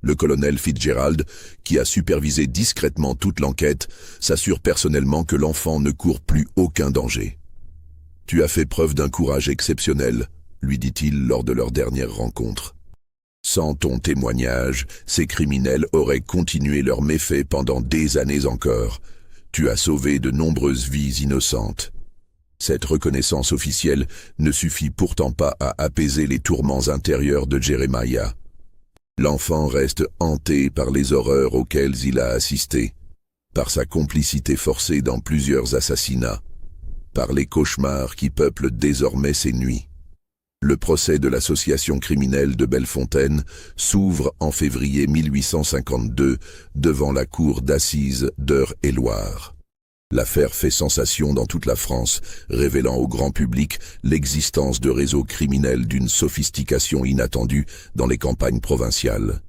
Le colonel Fitzgerald, qui a supervisé discrètement toute l'enquête, s'assure personnellement que l'enfant ne court plus aucun danger. « Tu as fait preuve d'un courage exceptionnel », lui dit-il lors de leur dernière rencontre. « Sans ton témoignage, ces criminels auraient continué leurs méfaits pendant des années encore. Tu as sauvé de nombreuses vies innocentes. » Cette reconnaissance officielle ne suffit pourtant pas à apaiser les tourments intérieurs de Jeremiah. L'enfant reste hanté par les horreurs auxquelles il a assisté, par sa complicité forcée dans plusieurs assassinats, par les cauchemars qui peuplent désormais ses nuits. Le procès de l'association criminelle de Bellefontaine s'ouvre en février 1852 devant la cour d'assises d'Eure-et-Loir. L'affaire fait sensation dans toute la France, révélant au grand public l'existence de réseaux criminels d'une sophistication inattendue dans les campagnes provinciales.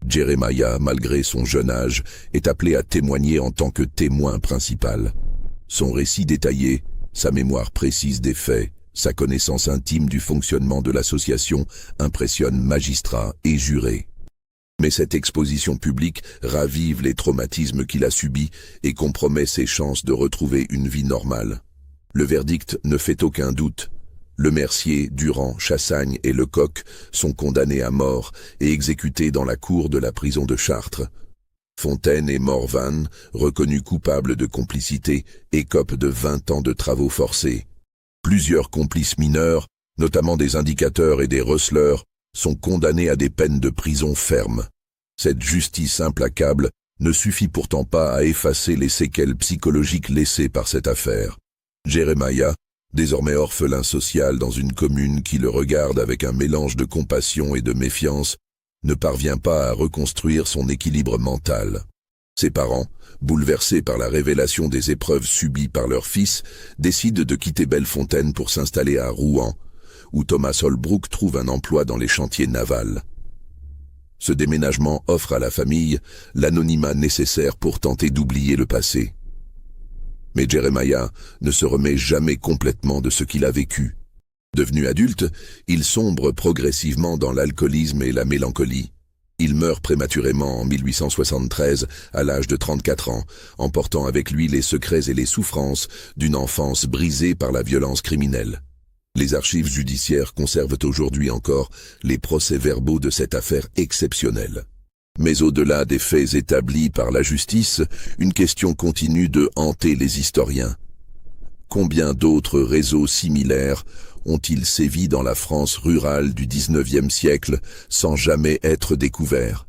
Jeremiah, malgré son jeune âge, est appelé à témoigner en tant que témoin principal. Son récit détaillé, sa mémoire précise des faits, sa connaissance intime du fonctionnement de l'association impressionnent magistrats et jurés. Mais cette exposition publique ravive les traumatismes qu'il a subis et compromet ses chances de retrouver une vie normale. Le verdict ne fait aucun doute. Le Mercier, Durand, Chassagne et Lecoq sont condamnés à mort et exécutés dans la cour de la prison de Chartres. Fontaine et Morvan, reconnus coupables de complicité, écopent de 20 ans de travaux forcés. Plusieurs complices mineurs, notamment des indicateurs et des receleurs, sont condamnés à des peines de prison ferme. Cette justice implacable ne suffit pourtant pas à effacer les séquelles psychologiques laissées par cette affaire. Jeremiah, désormais orphelin social dans une commune qui le regarde avec un mélange de compassion et de méfiance, ne parvient pas à reconstruire son équilibre mental. Ses parents, bouleversés par la révélation des épreuves subies par leur fils, décident de quitter Bellefontaine pour s'installer à Rouen, où Thomas Holbrook trouve un emploi dans les chantiers navals. Ce déménagement offre à la famille l'anonymat nécessaire pour tenter d'oublier le passé. Mais Jeremiah ne se remet jamais complètement de ce qu'il a vécu. Devenu adulte, il sombre progressivement dans l'alcoolisme et la mélancolie. Il meurt prématurément en 1873, à l'âge de 34 ans, emportant avec lui les secrets et les souffrances d'une enfance brisée par la violence criminelle. Les archives judiciaires conservent aujourd'hui encore les procès-verbaux de cette affaire exceptionnelle. Mais au-delà des faits établis par la justice, une question continue de hanter les historiens. Combien d'autres réseaux similaires ont-ils sévi dans la France rurale du XIXe siècle sans jamais être découverts?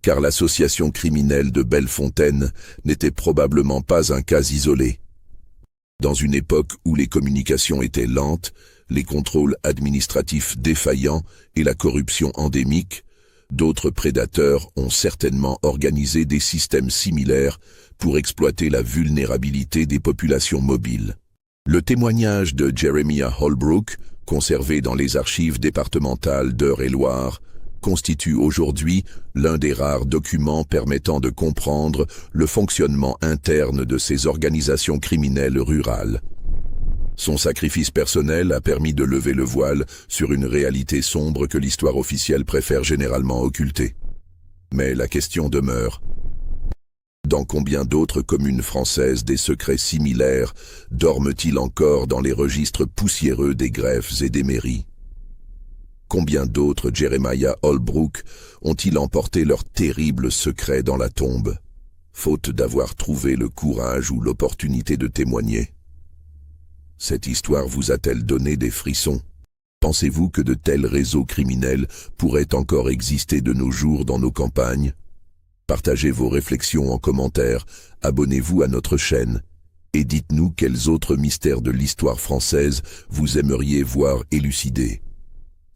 Car l'association criminelle de Bellefontaine n'était probablement pas un cas isolé. Dans une époque où les communications étaient lentes, les contrôles administratifs défaillants et la corruption endémique, d'autres prédateurs ont certainement organisé des systèmes similaires pour exploiter la vulnérabilité des populations mobiles. Le témoignage de Jeremiah Holbrook, conservé dans les archives départementales d'Eure-et-Loir, constitue aujourd'hui l'un des rares documents permettant de comprendre le fonctionnement interne de ces organisations criminelles rurales. Son sacrifice personnel a permis de lever le voile sur une réalité sombre que l'histoire officielle préfère généralement occulter. Mais la question demeure. Dans combien d'autres communes françaises des secrets similaires dorment-ils encore dans les registres poussiéreux des greffes et des mairies? Combien d'autres Jeremiah Holbrook ont-ils emporté leurs terribles secrets dans la tombe, faute d'avoir trouvé le courage ou l'opportunité de témoigner? Cette histoire vous a-t-elle donné des frissons? Pensez-vous que de tels réseaux criminels pourraient encore exister de nos jours dans nos campagnes? Partagez vos réflexions en commentaire, abonnez-vous à notre chaîne, et dites-nous quels autres mystères de l'histoire française vous aimeriez voir élucidés.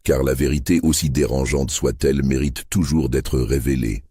Car la vérité, aussi dérangeante soit-elle, mérite toujours d'être révélée.